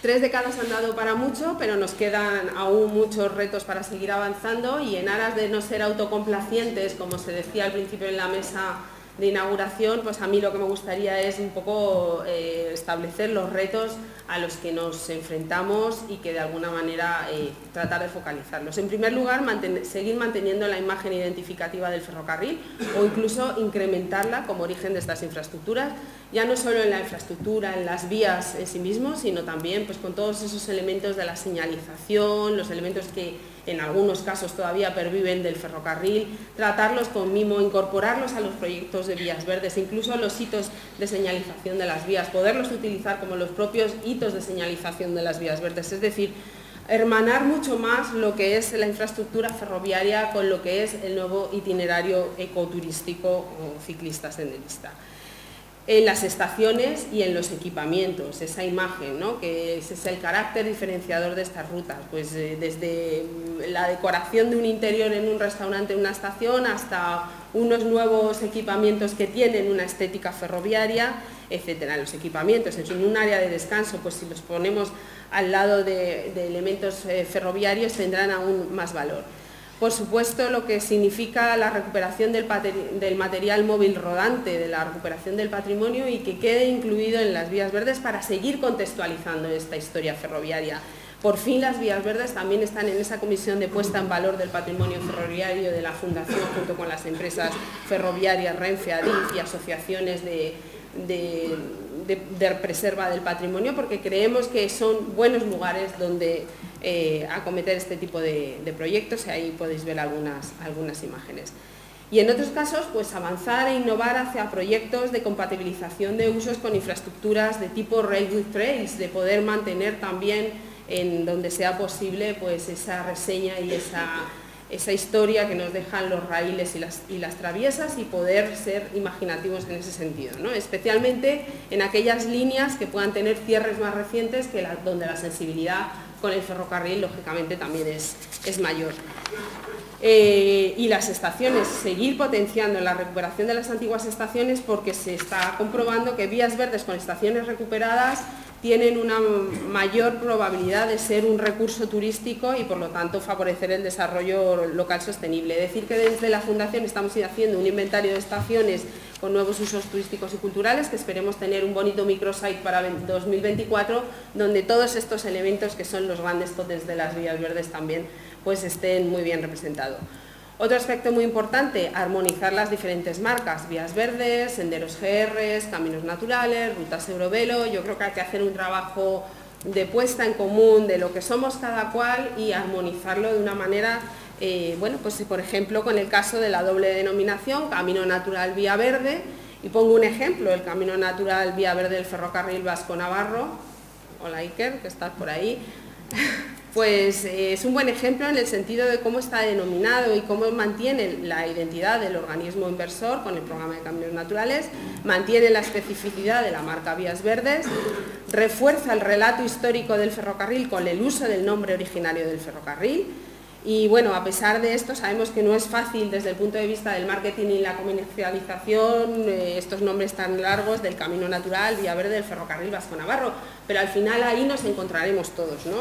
3 décadas han dado para mucho, pero nos quedan aún muchos retos para seguir avanzando, y en aras de no ser autocomplacientes, como se decía al principio en la mesa de inauguración, pues a mí lo que me gustaría es un poco establecer los retos a los que nos enfrentamos y que de alguna manera tratar de focalizarlos. En primer lugar, seguir manteniendo la imagen identificativa del ferrocarril o incluso incrementarla como origen de estas infraestructuras, ya no solo en la infraestructura, en las vías en sí mismos, sino también pues, con todos esos elementos de la señalización, los elementos que en algunos casos todavía perviven del ferrocarril, tratarlos con mimo, incorporarlos a los proyectos de vías verdes, incluso los hitos de señalización de las vías, poderlos utilizar como los propios hitos de señalización de las vías verdes, es decir, hermanar mucho más lo que es la infraestructura ferroviaria con lo que es el nuevo itinerario ecoturístico o ciclista senderista. En las estaciones y en los equipamientos, esa imagen, ¿no? Que ese es el carácter diferenciador de estas rutas, pues desde la decoración de un interior en un restaurante en una estación hasta unos nuevos equipamientos que tienen una estética ferroviaria, etcétera. Los equipamientos en un área de descanso, pues si los ponemos al lado de elementos ferroviarios tendrán aún más valor. Por supuesto, lo que significa la recuperación del material móvil rodante, de la recuperación del patrimonio y que quede incluido en las vías verdes para seguir contextualizando esta historia ferroviaria. Por fin las vías verdes también están en esa comisión de puesta en valor del patrimonio ferroviario de la Fundación, junto con las empresas ferroviarias, Renfe, Adif y asociaciones de reserva del patrimonio, porque creemos que son buenos lugares donde acometer este tipo de proyectos, y ahí podéis ver algunas imágenes. Y en otros casos, pues avanzar e innovar hacia proyectos de compatibilización de usos con infraestructuras de tipo Rail with Trails, de poder mantener también en donde sea posible pues esa reseña y esa historia que nos dejan los raíles y las traviesas, y poder ser imaginativos en ese sentido, ¿no? Especialmente en aquellas líneas que puedan tener cierres más recientes, donde la sensibilidad con el ferrocarril lógicamente también es mayor. Y las estaciones, seguir potenciando la recuperación de las antiguas estaciones, porque se está comprobando que vías verdes con estaciones recuperadas tienen una mayor probabilidad de ser un recurso turístico y por lo tanto favorecer el desarrollo local sostenible. Es decir, que desde la Fundación estamos haciendo un inventario de estaciones con nuevos usos turísticos y culturales, que esperemos tener un bonito microsite para 2024, donde todos estos elementos que son los grandes tótems de las vías verdes también pues estén muy bien representados. Otro aspecto muy importante, armonizar las diferentes marcas, vías verdes, senderos GR, caminos naturales, rutas Eurovelo. Yo creo que hay que hacer un trabajo de puesta en común de lo que somos cada cual y armonizarlo de una manera, bueno, pues por ejemplo con el caso de la doble denominación, Camino Natural Vía Verde, y pongo un ejemplo, el Camino Natural Vía Verde del Ferrocarril Vasco-Navarro. Hola Iker, que estás por ahí. Pues es un buen ejemplo en el sentido de cómo está denominado y cómo mantiene la identidad del organismo inversor con el programa de caminos naturales, mantiene la especificidad de la marca Vías Verdes, refuerza el relato histórico del ferrocarril con el uso del nombre originario del ferrocarril. Y bueno, a pesar de esto, sabemos que no es fácil desde el punto de vista del marketing y la comercialización estos nombres tan largos del Camino Natural, Vía Verde, del Ferrocarril Vasco-Navarro, pero al final ahí nos encontraremos todos, ¿no?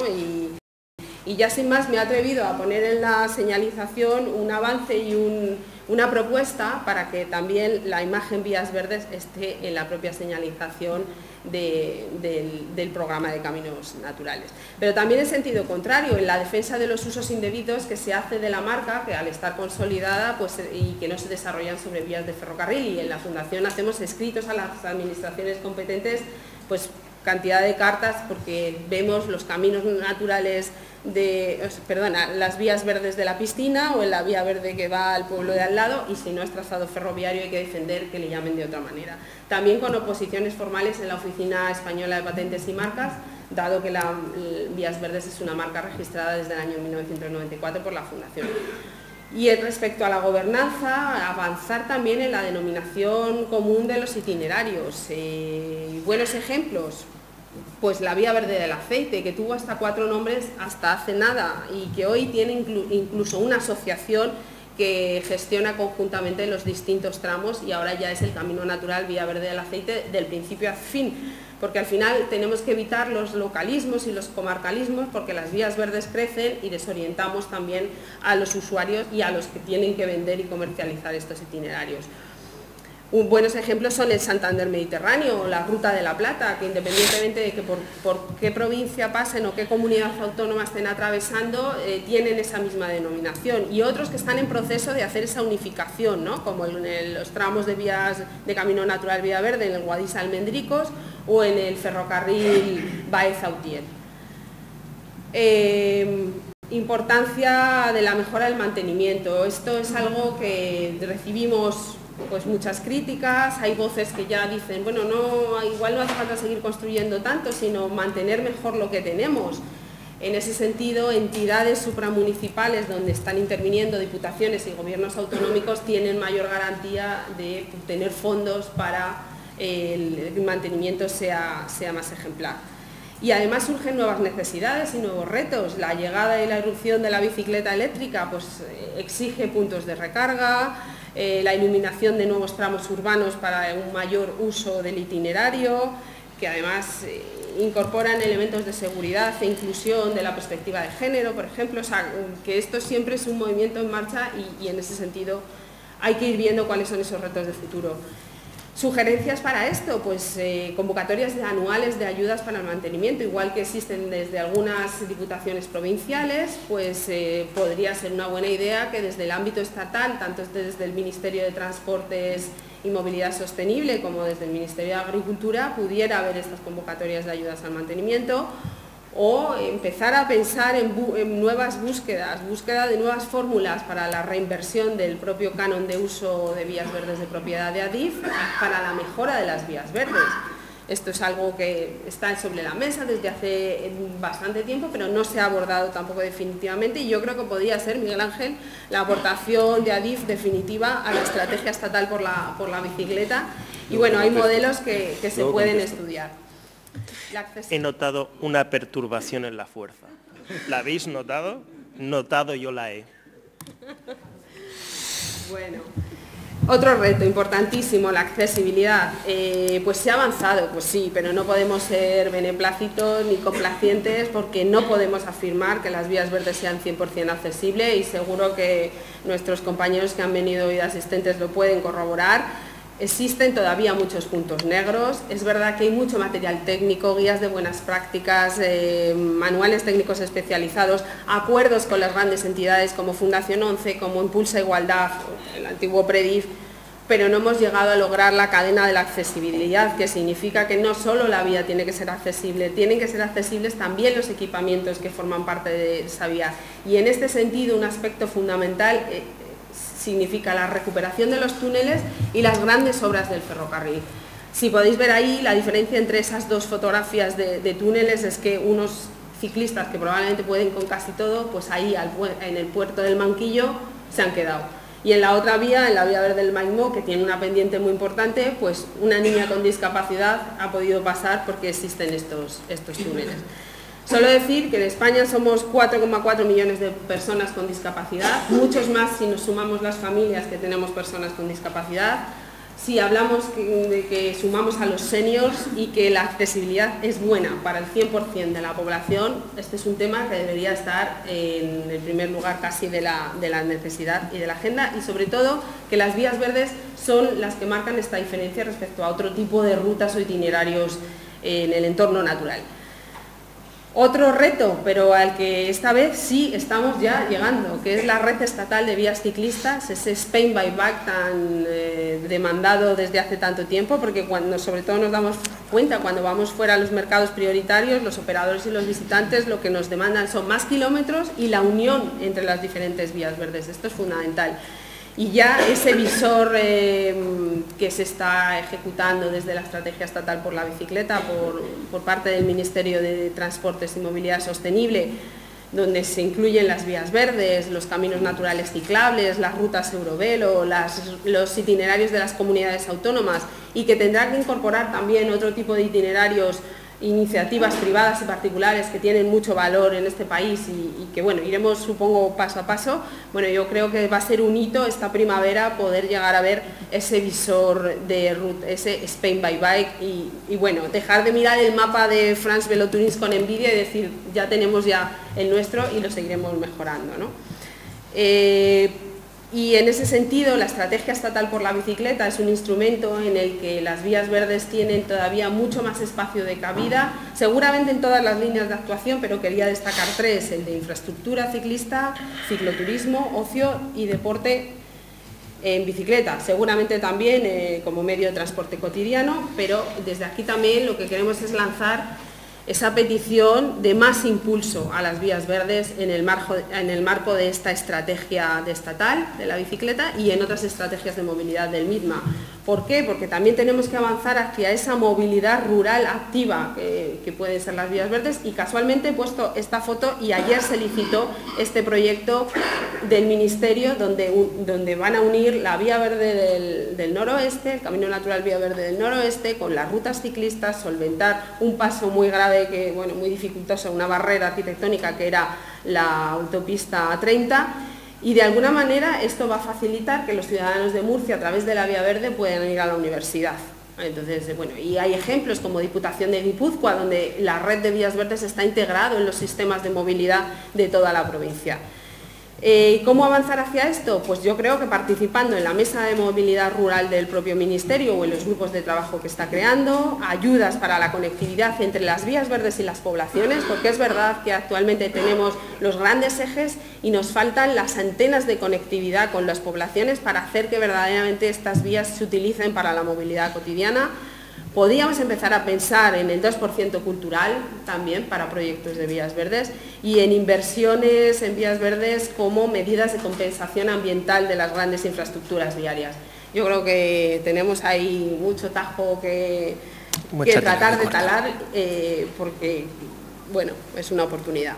Y ya sin más me he atrevido a poner en la señalización un avance y una propuesta para que también la imagen Vías Verdes esté en la propia señalización del programa de caminos naturales. Pero también en sentido contrario, en la defensa de los usos indebidos que se hace de la marca, que al estar consolidada pues, y que no se desarrollan sobre vías de ferrocarril, y en la Fundación hacemos escritos a las administraciones competentes, pues cantidad de cartas, porque vemos los caminos naturales las vías verdes de la piscina o en la vía verde que va al pueblo de al lado, y si no es trazado ferroviario hay que defender que le llamen de otra manera. También con oposiciones formales en la Oficina Española de Patentes y Marcas, dado que la Vías Verdes es una marca registrada desde el año 1994 por la Fundación. Y respecto a la gobernanza, avanzar también en la denominación común de los itinerarios. Buenos ejemplos, pues la Vía Verde del Aceite, que tuvo hasta 4 nombres hasta hace nada y que hoy tiene incluso una asociación que gestiona conjuntamente los distintos tramos, y ahora ya es el Camino Natural Vía Verde del Aceite del principio a fin, porque al final tenemos que evitar los localismos y los comarcalismos, porque las vías verdes crecen y desorientamos también a los usuarios y a los que tienen que vender y comercializar estos itinerarios. Buenos ejemplos son el Santander Mediterráneo o la Ruta de la Plata, que independientemente de que por qué provincia pasen o qué comunidad autónoma estén atravesando, tienen esa misma denominación, y otros que están en proceso de hacer esa unificación, ¿no? Como en los tramos de vías de Camino Natural Vía Verde en el Guadix-Almendricos o en el ferrocarril Baeza-Utiel. Importancia de la mejora del mantenimiento. Esto es algo que recibimos pues muchas críticas, hay voces que ya dicen, bueno, igual no hace falta seguir construyendo tanto, sino mantener mejor lo que tenemos. En ese sentido, entidades supramunicipales donde están interviniendo diputaciones y gobiernos autonómicos tienen mayor garantía de tener fondos para el mantenimiento sea más ejemplar. Y además surgen nuevas necesidades y nuevos retos. La llegada y la irrupción de la bicicleta eléctrica pues, exige puntos de recarga, la iluminación de nuevos tramos urbanos para un mayor uso del itinerario, que además incorporan elementos de seguridad e inclusión de la perspectiva de género, por ejemplo. O sea, que esto siempre es un movimiento en marcha y en ese sentido hay que ir viendo cuáles son esos retos de futuro. Sugerencias para esto, pues convocatorias anuales de ayudas para el mantenimiento, igual que existen desde algunas diputaciones provinciales, pues podría ser una buena idea que desde el ámbito estatal, tanto desde el Ministerio de Transportes y Movilidad Sostenible como desde el Ministerio de Agricultura, pudiera haber estas convocatorias de ayudas al mantenimiento, o empezar a pensar en nuevas búsqueda de nuevas fórmulas para la reinversión del propio canon de uso de vías verdes de propiedad de Adif para la mejora de las vías verdes. Esto es algo que está sobre la mesa desde hace bastante tiempo, pero no se ha abordado tampoco definitivamente, y yo creo que podría ser, Miguel Ángel, la aportación de Adif definitiva a la estrategia estatal por la bicicleta. Y bueno, hay modelos que se pueden estudiar. He notado una perturbación en la fuerza. ¿La habéis notado? Notado yo la he. Bueno. Otro reto importantísimo, la accesibilidad. Pues se ha avanzado, pues sí, pero no podemos ser beneplácitos ni complacientes porque no podemos afirmar que las vías verdes sean 100% accesibles, y seguro que nuestros compañeros que han venido hoy de asistentes lo pueden corroborar. Existen todavía muchos puntos negros. Es verdad que hay mucho material técnico, guías de buenas prácticas, manuales técnicos especializados, acuerdos con las grandes entidades como Fundación 11, como Impulsa Igualdad, el antiguo Predif, pero no hemos llegado a lograr la cadena de la accesibilidad, que significa que no solo la vía tiene que ser accesible, tienen que ser accesibles también los equipamientos que forman parte de esa vía. Y en este sentido, un aspecto fundamental significa la recuperación de los túneles y las grandes obras del ferrocarril. Si podéis ver ahí, la diferencia entre esas dos fotografías de túneles es que unos ciclistas que probablemente pueden con casi todo, pues ahí en el puerto del Manquillo se han quedado. Y en la otra vía, en la vía verde del Maimó, que tiene una pendiente muy importante, pues una niña con discapacidad ha podido pasar porque existen estos túneles. Solo decir que en España somos 4,4 millones de personas con discapacidad, muchos más si nos sumamos las familias que tenemos personas con discapacidad, si hablamos de que sumamos a los seniors y que la accesibilidad es buena para el 100% de la población. Este es un tema que debería estar en el primer lugar casi de la necesidad y de la agenda, y sobre todo que las vías verdes son las que marcan esta diferencia respecto a otro tipo de rutas o itinerarios en el entorno natural. Otro reto, pero al que esta vez sí estamos ya llegando, que es la red estatal de vías ciclistas, ese Spain by Bike tan demandado desde hace tanto tiempo, porque sobre todo nos damos cuenta cuando vamos fuera a los mercados prioritarios, los operadores y los visitantes lo que nos demandan son más kilómetros y la unión entre las diferentes vías verdes. Esto es fundamental. Y ya ese visor que se está ejecutando desde la Estrategia Estatal por la Bicicleta por parte del Ministerio de Transportes y Movilidad Sostenible, donde se incluyen las vías verdes, los caminos naturales ciclables, las rutas Eurovelo, los itinerarios de las comunidades autónomas, y que tendrá que incorporar también otro tipo de itinerarios, iniciativas privadas y particulares que tienen mucho valor en este país y que bueno, iremos supongo paso a paso. Bueno, yo creo que va a ser un hito esta primavera poder llegar a ver ese visor de ruta, ese Spain by Bike y bueno, dejar de mirar el mapa de France Velotourings con envidia y decir ya tenemos ya el nuestro y lo seguiremos mejorando, ¿no? Y en ese sentido, la Estrategia Estatal por la Bicicleta es un instrumento en el que las vías verdes tienen todavía mucho más espacio de cabida, seguramente en todas las líneas de actuación, pero quería destacar tres: el de infraestructura ciclista, cicloturismo, ocio y deporte en bicicleta, seguramente también como medio de transporte cotidiano, pero desde aquí también lo que queremos es lanzar esa petición de más impulso a las vías verdes en el marco de esta estrategia estatal de la bicicleta y en otras estrategias de movilidad del misma. ¿Por qué? Porque también tenemos que avanzar hacia esa movilidad rural activa que pueden ser las vías verdes, y casualmente he puesto esta foto y ayer se licitó este proyecto del Ministerio donde van a unir la vía verde del noroeste, el Camino Natural Vía Verde del Noroeste, con las rutas ciclistas, solventar un paso muy grave, muy dificultoso, una barrera arquitectónica que era la autopista A30, y de alguna manera esto va a facilitar que los ciudadanos de Murcia a través de la vía verde puedan ir a la universidad. Entonces, bueno, y hay ejemplos como Diputación de Guipúzcoa, donde la red de vías verdes está integrado en los sistemas de movilidad de toda la provincia. ¿Cómo avanzar hacia esto? Pues yo creo que participando en la mesa de movilidad rural del propio Ministerio o en los grupos de trabajo que está creando, ayudas para la conectividad entre las vías verdes y las poblaciones, porque es verdad que actualmente tenemos los grandes ejes y nos faltan las antenas de conectividad con las poblaciones para hacer que verdaderamente estas vías se utilicen para la movilidad cotidiana. Podríamos empezar a pensar en el 2% cultural también para proyectos de vías verdes y en inversiones en vías verdes como medidas de compensación ambiental de las grandes infraestructuras viarias. Yo creo que tenemos ahí mucho tajo que tratar de talar porque, bueno, es una oportunidad.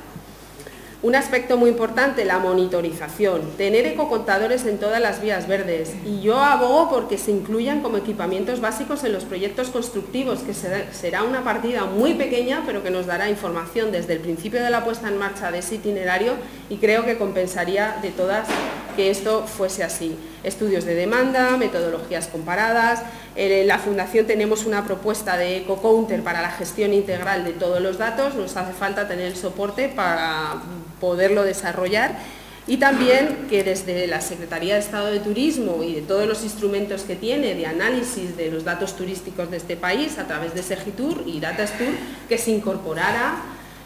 Un aspecto muy importante, la monitorización, tener ecocontadores en todas las vías verdes y yo abogo porque se incluyan como equipamientos básicos en los proyectos constructivos, que será una partida muy pequeña pero que nos dará información desde el principio de la puesta en marcha de ese itinerario y creo que compensaría de todas que esto fuese así. Estudios de demanda, metodologías comparadas. En la Fundación tenemos una propuesta de EcoCounter para la gestión integral de todos los datos, nos hace falta tener el soporte para poderlo desarrollar y también que desde la Secretaría de Estado de Turismo y de todos los instrumentos que tiene de análisis de los datos turísticos de este país a través de Segitur y Datastur, que se incorporara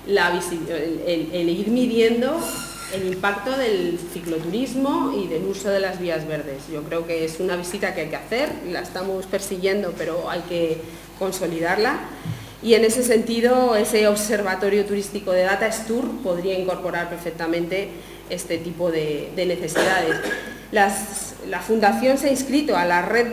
el ir midiendo el impacto del cicloturismo y del uso de las vías verdes. Yo creo que es una visita que hay que hacer, la estamos persiguiendo, pero hay que consolidarla. Y en ese sentido, ese observatorio turístico de Datastur podría incorporar perfectamente este tipo de necesidades. La Fundación se ha inscrito a la red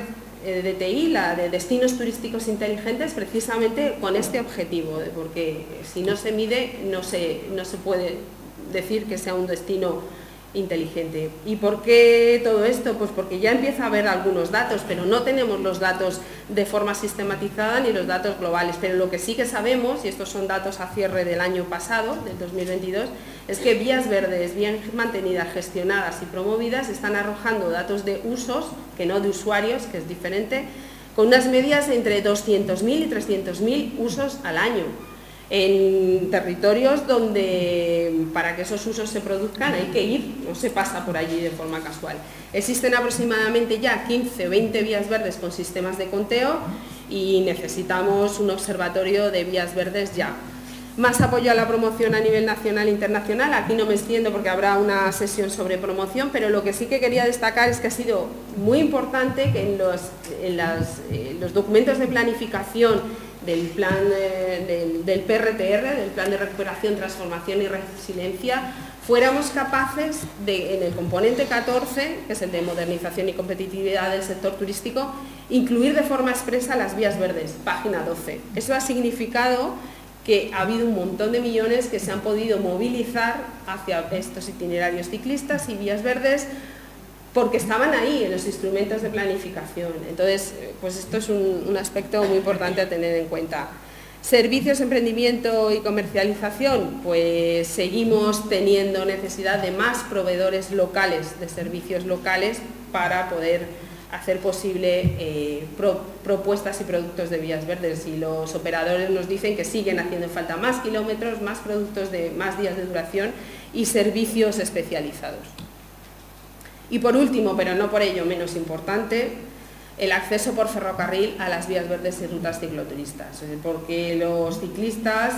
de TI, la de Destinos Turísticos Inteligentes, precisamente con este objetivo, porque si no se mide, no se puede decir que sea un destino inteligente. ¿Y por qué todo esto? Pues porque ya empieza a haber algunos datos, pero no tenemos los datos de forma sistematizada ni los datos globales, pero lo que sí que sabemos, y estos son datos a cierre del año pasado, del 2022, es que vías verdes bien mantenidas, gestionadas y promovidas están arrojando datos de usos, que no de usuarios, que es diferente, con unas medias entre 200.000 y 300.000 usos al año, en territorios donde para que esos usos se produzcan hay que ir, no se pasa por allí de forma casual. Existen aproximadamente ya 15 o 20 vías verdes con sistemas de conteo y necesitamos un observatorio de vías verdes ya. Más apoyo a la promoción a nivel nacional e internacional, aquí no me extiendo porque habrá una sesión sobre promoción, pero lo que sí que quería destacar es que ha sido muy importante que en los documentos de planificación del plan del PRTR, del Plan de Recuperación, Transformación y Resiliencia, fuéramos capaces de, en el componente 14, que es el de modernización y competitividad del sector turístico, incluir de forma expresa las vías verdes, página 12. Eso ha significado que ha habido un montón de millones que se han podido movilizar hacia estos itinerarios ciclistas y vías verdes, porque estaban ahí en los instrumentos de planificación. Entonces, pues esto es un aspecto muy importante a tener en cuenta. Servicios, emprendimiento y comercialización, pues seguimos teniendo necesidad de más proveedores locales, de servicios locales, para poder hacer posible propuestas y productos de vías verdes. Y los operadores nos dicen que siguen haciendo falta más kilómetros, más productos de más días de duración y servicios especializados. Y por último, pero no por ello menos importante, el acceso por ferrocarril a las vías verdes y rutas cicloturistas, porque los ciclistas,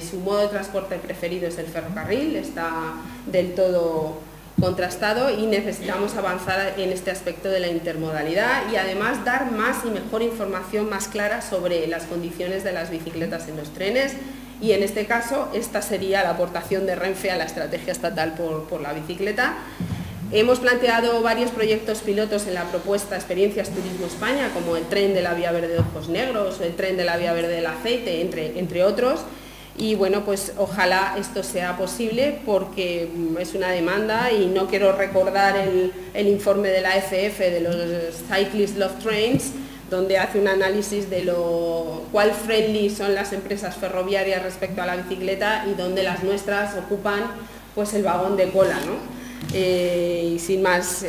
su modo de transporte preferido es el ferrocarril, está del todo contrastado y necesitamos avanzar en este aspecto de la intermodalidad y además dar más y mejor información más clara sobre las condiciones de las bicicletas en los trenes, y en este caso esta sería la aportación de Renfe a la estrategia estatal por la bicicleta. Hemos planteado varios proyectos pilotos en la propuesta Experiencias Turismo España, como el tren de la Vía Verde de Ojos Negros o el tren de la Vía Verde del Aceite, entre otros. Y bueno, pues ojalá esto sea posible porque es una demanda, y no quiero recordar el informe de la ECF de los Cyclist Love Trains, donde hace un análisis de cuál friendly son las empresas ferroviarias respecto a la bicicleta y donde las nuestras ocupan pues el vagón de cola, ¿no? Y sin más,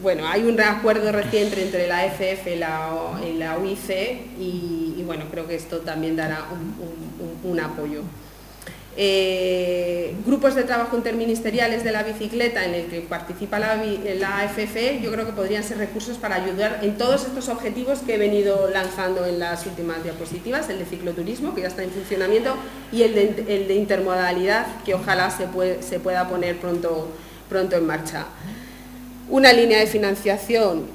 bueno, hay un acuerdo reciente entre la ECF y la UIC y bueno, creo que esto también dará un apoyo. Grupos de trabajo interministeriales de la bicicleta en el que participa la AFF, yo creo que podrían ser recursos para ayudar en todos estos objetivos que he venido lanzando en las últimas diapositivas, el de cicloturismo, que ya está en funcionamiento, y el de intermodalidad, que ojalá se pueda poner pronto en marcha. Una línea de financiación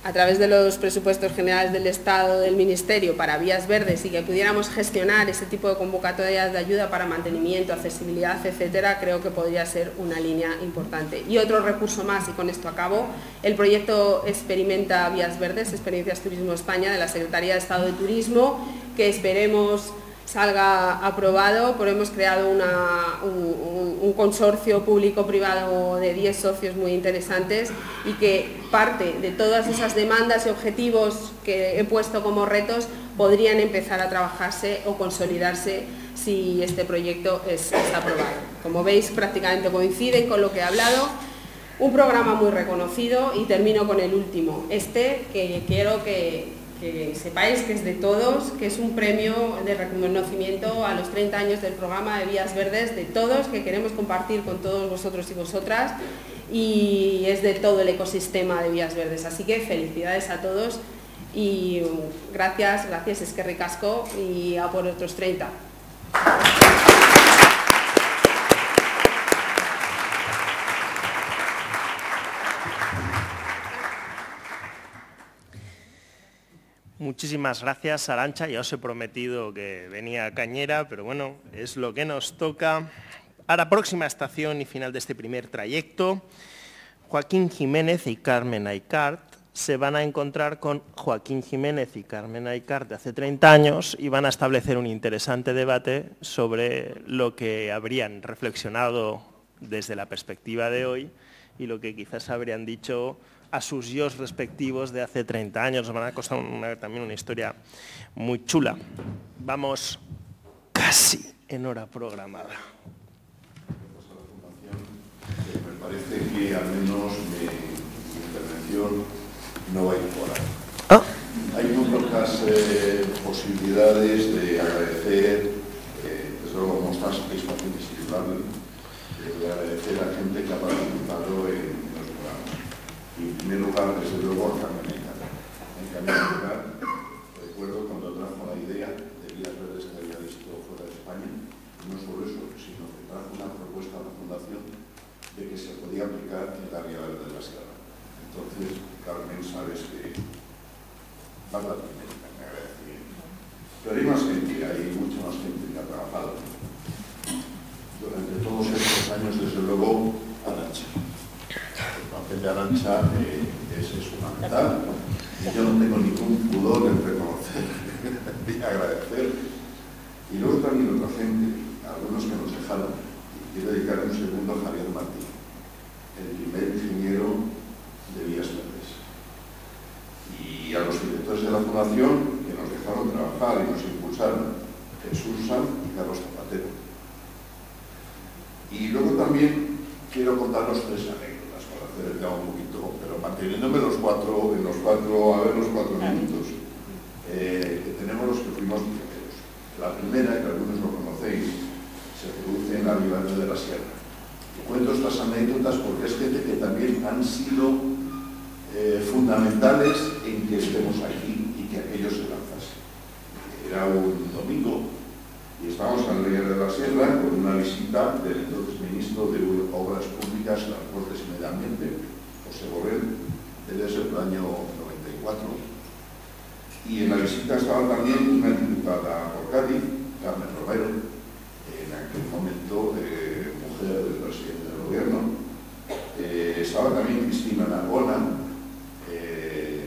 a través de los presupuestos generales del Estado, del Ministerio, para vías verdes y que pudiéramos gestionar ese tipo de convocatorias de ayuda para mantenimiento, accesibilidad, etcétera, creo que podría ser una línea importante. Y otro recurso más, y con esto acabo, el proyecto Experimenta Vías Verdes, Experiencias Turismo España, de la Secretaría de Estado de Turismo, que esperemos salga aprobado, pero hemos creado un consorcio público-privado de 10 socios muy interesantes y que parte de todas esas demandas y objetivos que he puesto como retos podrían empezar a trabajarse o consolidarse si este proyecto está aprobado. Como veis, prácticamente coinciden con lo que he hablado. Un programa muy reconocido y termino con el último, que quiero que sepáis que es de todos, que es un premio de reconocimiento a los 30 años del programa de Vías Verdes, de todos, que queremos compartir con todos vosotros y vosotras, y es de todo el ecosistema de Vías Verdes. Así que felicidades a todos y gracias, eskerrik asko, y a por otros 30. Muchísimas gracias, Arantxa. Ya os he prometido que venía cañera, pero bueno, es lo que nos toca. A la próxima estación y final de este primer trayecto, Joaquín Jiménez y Carmen Aicart se van a encontrar con Joaquín Jiménez y Carmen Aicart de hace 30 años y van a establecer un interesante debate sobre lo que habrían reflexionado desde la perspectiva de hoy y lo que quizás habrían dicho a sus yos respectivos de hace 30 años. Nos van a costar también una historia muy chula. Vamos casi en hora programada. Me parece que al menos mi intervención no va a ir por ahí. ¿Ah? Hay muy pocas posibilidades de agradecer, desde luego mostrar satisfacción indiscutible, de agradecer a gente que ha participado en los programas. Y en primer lugar, desde luego, a Carmen Aicart. En Carmen Aicart, recuerdo cuando trajo la idea de Vías Verdes que había visto fuera de España, y no solo eso, sino que trajo una propuesta a la Fundación de que se podía aplicar en la Ría Verde de la Sierra. Entonces, Carmen, sabes que vas la primera, me agradecimiento. Pero hay más gente, hay mucha más gente que ha trabajado durante todos estos años, desde luego, Arantxa. El papel de Arantxa es fundamental y yo no tengo ningún pudor en reconocer y agradecer. Y luego también otra gente, algunos que nos dejaron, y quiero dedicar un segundo a Javier Martín, el primer ingeniero de Vías Verdes, y a los directores de la Fundación que nos dejaron trabajar y nos impulsaron, Jesús Sanz y Carlos Zapatero. Y luego también quiero contaros 3 anécdotas para hacer el tema un poquito, pero manteniéndome los 4 minutos que tenemos los que fuimos viajeros. La primera, que algunos lo conocéis, se produce en la Ría Verde de la Sierra. Y cuento estas anécdotas porque es gente que también han sido fundamentales en que estemos aquí y que aquello se lanzase. Era un domingo y estábamos en la Ría de la Sierra con una visita del entonces ministro de Obras Públicas, Transportes y Medio Ambiente, José Borrell, debe ser el año 94. Y en la visita estaba también una diputada por Cádiz, Carmen Romero, en aquel momento mujer del presidente del gobierno. Estaba también Cristina Narbona,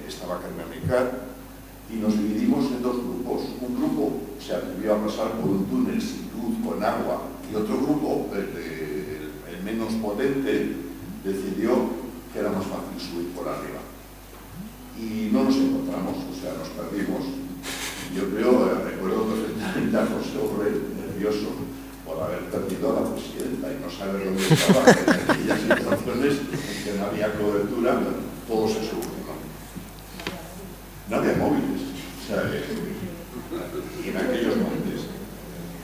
estaba Carmen Aicart, y nos dividimos en 2 grupos. Un grupo se atrevió a pasar por un túnel sin luz, con agua, y otro grupo, el menos potente, decidió que era más fácil subir por arriba. Y no nos encontramos, o sea, nos perdimos. Yo recuerdo perfectamente a José Borrell, nervioso por haber perdido a la presidenta y no saber dónde estaba en aquellas situaciones en que no había cobertura, todo se solucionó. No había móviles, o sea, y en aquellos momentos.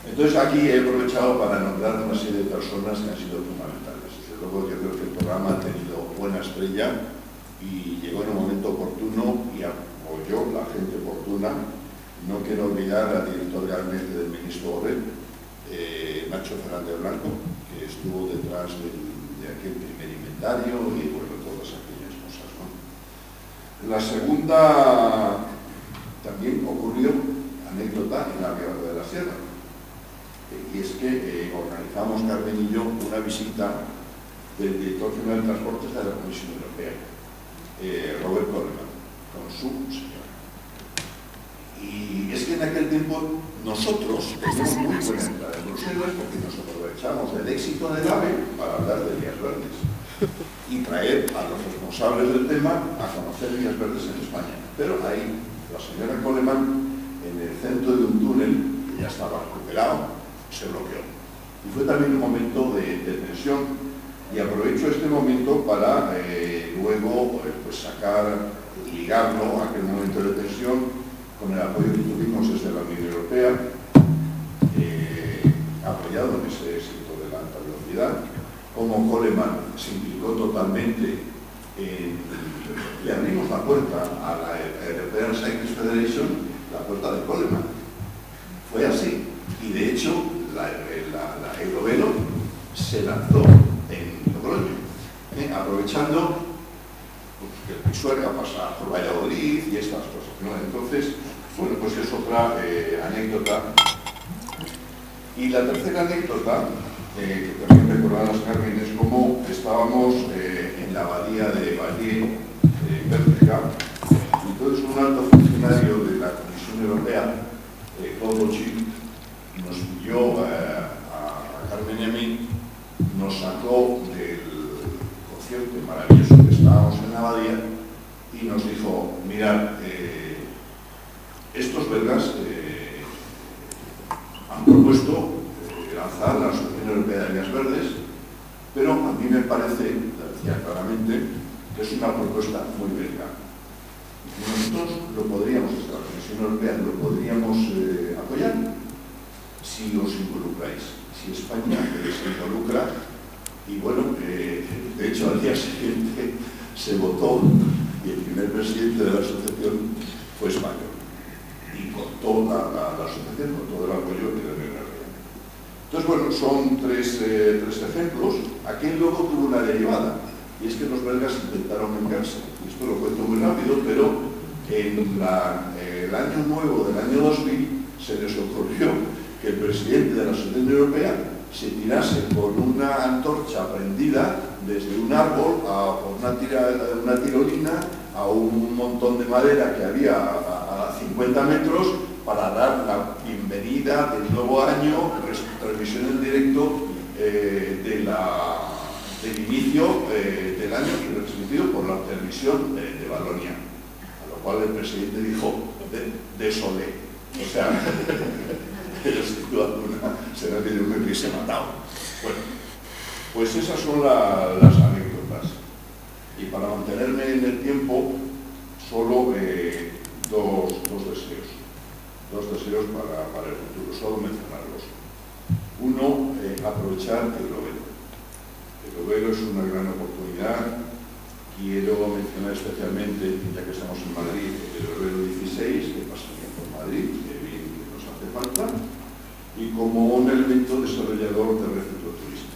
Entonces aquí he aprovechado para nombrar una serie de personas que han sido fundamentales. Desde luego yo creo que el programa ha tenido buena estrella y llegó en un momento oportuno y apoyó la gente oportuna. No quiero olvidar al director de gabinete del ministro Borrell, Nacho Fernández Blanco, que estuvo detrás de aquel primer inventario y bueno, todas aquellas cosas, ¿no? La segunda también ocurrió, anécdota, en la Guerra de la Sierra. Y es que organizamos Carmen y yo una visita del director general de Transportes de la Comisión Europea, Robert Coleman, con su señora. Y es que en aquel tiempo nosotros teníamos muy buena entrada en Bruselas porque nos aprovechamos del éxito del AVE para hablar de vías verdes y traer a los responsables del tema a conocer vías verdes en España. Pero ahí la señora Coleman, en el centro de un túnel que ya estaba recuperado, se bloqueó. Y fue también un momento de tensión. Y aprovecho este momento para luego pues ligarlo a aquel momento de tensión con el apoyo que tuvimos desde la Unión Europea, apoyado en ese éxito de la alta velocidad, como Coleman se implicó totalmente le abrimos la puerta a la European Cyclist Federation, la puerta de Coleman. Fue así. Y de hecho, la Eurovelo se lanzó en Logroño, aprovechando pues, que el Pisuerga pasa por Valladolid y estas cosas, ¿no? Entonces, bueno, pues es otra anécdota. Y la tercera anécdota, que también recordarás, Carmen, es como estábamos en la abadía de Valle, Bélgica, y entonces un alto funcionario de la Comisión Europea, Claude Bocci, nos pidió a Carmen y a mí, nos sacó del concierto maravilloso que estábamos en la abadía y nos dijo: mirad, estos belgas han propuesto lanzar la Asociación Europea de Vías Verdes, pero a mí me parece, decía claramente, que es una propuesta muy belga. Nosotros lo podríamos, desde la Comisión Europea, lo podríamos apoyar si os involucráis. Si España se involucra, y bueno, de hecho al día siguiente se votó y el primer presidente de la asociación fue español, y con toda la asociación, con todo el apoyo que le dio. Entonces, bueno, son tres ejemplos. Aquel luego tuvo una derivada, y es que los belgas intentaron vengarse. Y esto lo cuento muy rápido, pero en el año nuevo del año 2000 se les ocurrió que el presidente de la Asociación Europea se tirase con una antorcha prendida desde un árbol por una tirolina a un montón de madera que había a 50 metros para dar la bienvenida del nuevo año, transmisión en directo del inicio del año y retransmitido por la televisión de Valonia. A lo cual el presidente dijo: desolé. O sea, sin duda alguna será que yo me hubiese matado. Bueno, pues esas son las anécdotas. Y para mantenerme en el tiempo, solo dos deseos. Dos deseos para el futuro, solo mencionarlos. Uno, aprovechar el Eurovelo. El Eurovelo es una gran oportunidad. Quiero mencionar especialmente, ya que estamos en Madrid, el Eurovelo 16, que pasa bien por Madrid, que bien que nos hace falta, y como un elemento desarrollador de red cicloturista.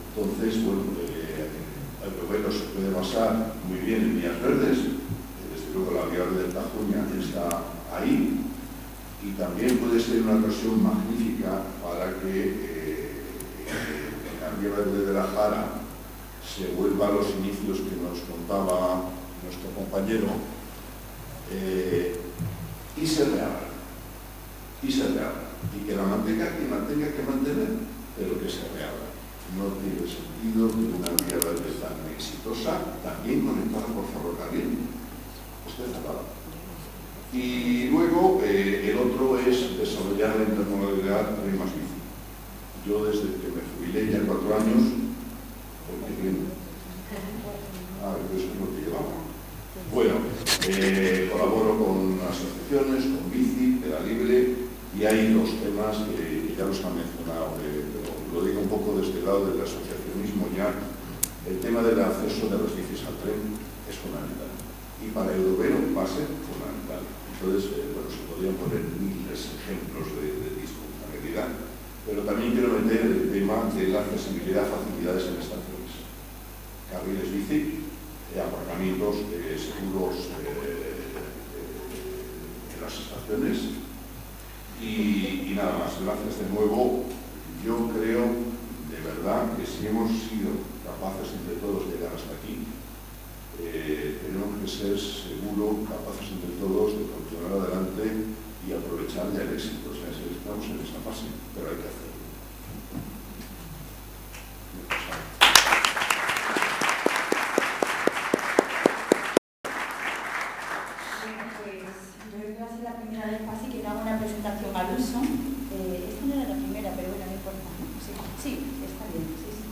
Entonces, bueno, el Eurovelo se puede basar muy bien en vías verdes, desde luego la vía verde de Tajuña está ahí, y también puede ser una ocasión magnífica para que la vía verde de la Jara se vuelva a los inicios que nos contaba nuestro compañero, y se reabra. Y que la mantenga que mantener, pero que se reabra. No tiene sentido que una vía verde tan exitosa, también conectada por ferrocarril, esté cerrada. Y luego el otro es desarrollar la intermodalidad tren más bici. Yo desde que me jubilé ya 4 años, porque bien, eso es lo que llevaba. Bueno, colaboro con asociaciones, con bici, pedal libre, y hay 2 temas que ya los han mencionado, lo digo un poco desde el lado del asociacionismo ya. El tema del acceso de las bicis al tren es fundamental, y para el Eurovelo va a ser fundamental. Entonces, bueno, se podrían poner miles de ejemplos de disfuncionalidad, pero también quiero meter el tema de la accesibilidad, facilidades en estaciones. Carriles bici, aparcamientos seguros en las estaciones. Y nada más, gracias de nuevo. Yo creo de verdad que si hemos sido capaces entre todos de llegar hasta aquí, tenemos que ser seguro capaces entre todos de continuar adelante y aprovechar ya el éxito. O sea, estamos en esa fase, pero hay que hacerlo. La primera vez casi que no hago una presentación al uso. Esta no era la primera, pero bueno, no importa. Sí, está bien. Sí.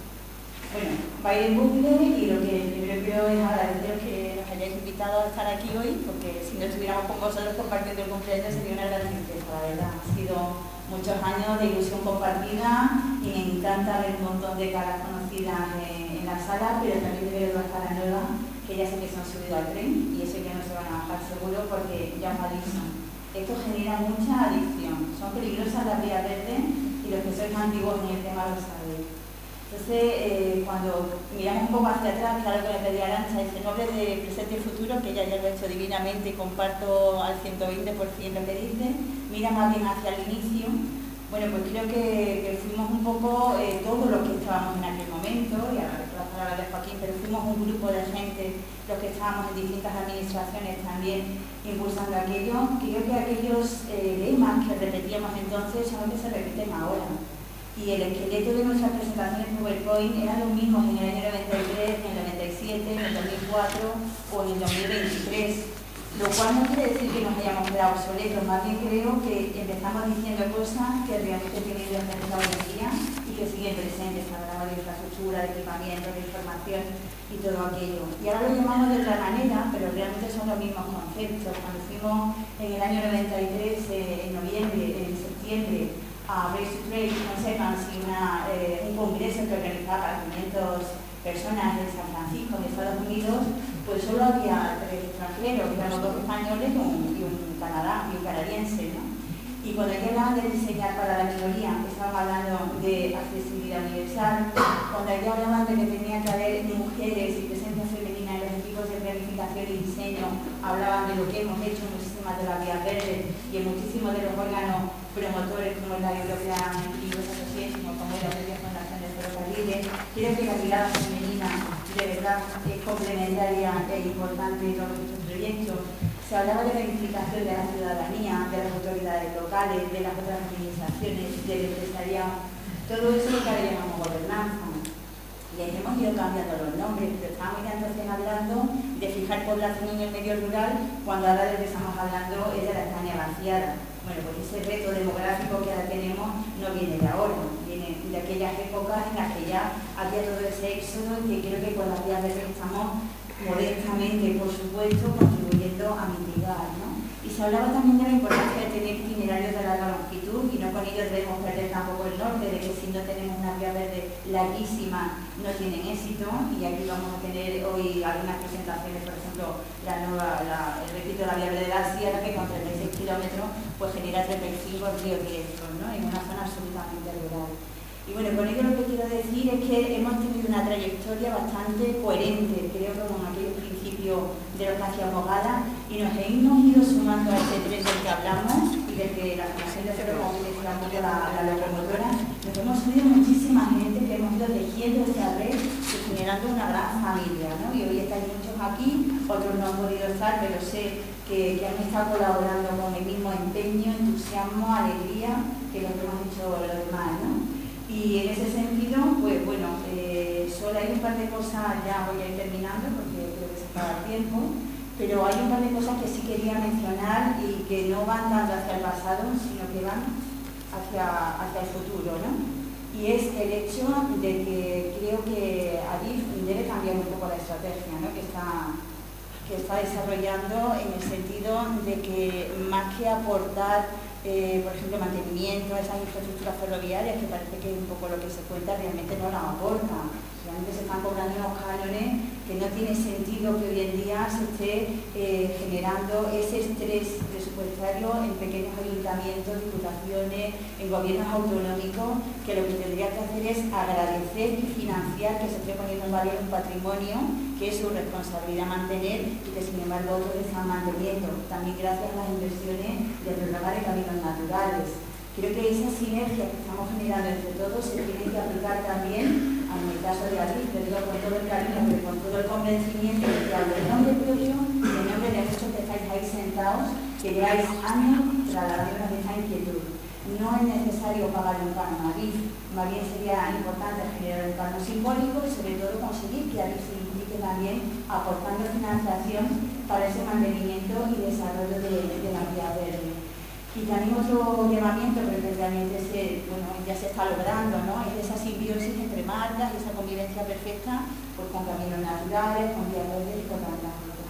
Bueno, va a ir en bucle y lo que primero quiero es agradeceros que nos hayáis invitado a estar aquí hoy, porque si no estuviéramos con vosotros compartiendo el cumpleaños sería una gran tristeza, la verdad. Han sido muchos años de ilusión compartida y me encanta ver un montón de caras conocidas en la sala, pero también de ver una cara nueva que ya sé que se han subido al tren y eso ya no se van a bajar seguro porque ya os aviso. Esto genera mucha adicción, son peligrosas las vías verdes y los que sois antiguos en el tema lo sabéis. Entonces, cuando miramos un poco hacia atrás, claro que le pedí a Arantxa, dice, no hable de presente y futuro, que ella ya lo ha hecho divinamente y comparto al 120% lo que dice, mira más bien hacia el inicio. Bueno, pues creo que fuimos un poco todos los que estábamos en aquel momento, y ahora la palabra de Joaquín, pero fuimos un grupo de gente, los que estábamos en distintas administraciones también impulsando aquello. Creo que aquellos lemas que repetíamos entonces son los que se repiten ahora. Y el esqueleto de nuestras presentaciones PowerPoint eran los mismos en el año 93, en el 97, en el 2004 o en el 2023. Lo cual no quiere decir que nos hayamos quedado obsoletos, más bien creo que empezamos diciendo cosas que realmente tienen referencia hoy en día y que siguen presentes. Hablamos de infraestructura, de equipamiento, de información y todo aquello. Y ahora lo llamamos de otra manera, pero realmente son los mismos conceptos. Cuando fuimos en el año 93, en septiembre, a Race to Trade Conservancy, un congreso que organizaba 500 personas de San Francisco, de Estados Unidos, pues solo había 3 extranjeros, que eran 2 españoles y un canadiense, ¿no? Y cuando ya hablaban de diseñar para la minoría, estaban hablando de accesibilidad universal, cuando ya hablaban de que tenía que haber mujeres y presencia femenina en los equipos de planificación y diseño, hablaban de lo que hemos hecho en muchísimas de las vías verdes y en muchísimos de los órganos promotores como la European Youth Association o como la propia Fundación de Ferrocarriles. Creo que la mirada femenina de verdad es complementaria e importante en todos estos proyectos. Se hablaba de la implicación de la ciudadanía, de las autoridades locales, de las otras administraciones, del empresariado. Todo eso es lo que ahora llamamos gobernanza. Y ahí hemos ido cambiando los nombres, pero estábamos ya entonces hablando de fijar población en el medio rural, cuando ahora de lo que estamos hablando es de la España vaciada. Bueno, pues ese reto demográfico que ahora tenemos no viene de ahora, viene de aquellas épocas en las que ya había todo ese éxodo y que creo que con las vías verdes estamos modestamente, por supuesto, contribuyendo a mitigar, ¿no? Y se hablaba también de la importancia de tener itinerarios de larga longitud y no con ello debemos perder tampoco el norte, de que si no tenemos una vía verde larguísima no tienen éxito. Y aquí vamos a tener hoy algunas presentaciones, por ejemplo, el repito, la vía verde de la Sierra, que con 36 kilómetros pues genera 35 ríos directos, ¿no? En una zona absolutamente rural. Y bueno, con ello lo que quiero decir es que hemos tenido una trayectoria bastante coherente, creo que con aquellos principios de los que hacíamos gala, y nos hemos ido sumando a este tren del que hablamos y del que la Fundación de Ferrocarriles es la locomotora. Nos hemos unido muchísima gente que hemos ido tejiendo esta red y generando una gran familia, ¿no? Y hoy estáis muchos aquí, otros no han podido estar, pero sé que han estado colaborando con el mismo empeño, entusiasmo, alegría que lo que hemos hecho los demás, ¿no? Y en ese sentido, pues bueno, solo hay un par de cosas, ya voy a ir terminando porque creo que se acaba el tiempo, pero hay un par de cosas que sí quería mencionar y que no van tanto hacia el pasado, sino que van hacia el futuro, ¿no? Y es el hecho de que creo que Adif debe cambiar un poco la estrategia, ¿no? que está desarrollando, en el sentido de que más que aportar por ejemplo, mantenimiento a esas infraestructuras ferroviarias, que parece que es un poco lo que se cuenta, realmente no las aporta. Realmente se están cobrando unos cánones que que no tiene sentido que hoy en día se esté generando ese estrés presupuestario en pequeños ayuntamientos, diputaciones, en gobiernos autonómicos, que lo que tendría que hacer es agradecer y financiar que se esté poniendo en valor un patrimonio que es su responsabilidad mantener y que sin embargo otros están manteniendo, también gracias a las inversiones del programa de caminos naturales. Creo que esa sinergia que estamos generando entre todos se tiene que aplicar también, en el caso de Adif, lo digo con todo el cariño, pero con todo el convencimiento de que hablo en nombre propio y en nombre de muchos que estáis ahí sentados, que lleváis años trasladando esta inquietud. No es necesario pagar un canon a Adif, más bien sería importante generar un canon simbólico y sobre todo conseguir que Adif se implique también aportando financiación para ese mantenimiento y desarrollo de la vía verde. Y también otro llamamiento, pero que realmente ya se está logrando, ¿no? Es esa simbiosis entre marcas, esa convivencia perfecta pues, con caminos naturales, con vías verdes y con tantas otras.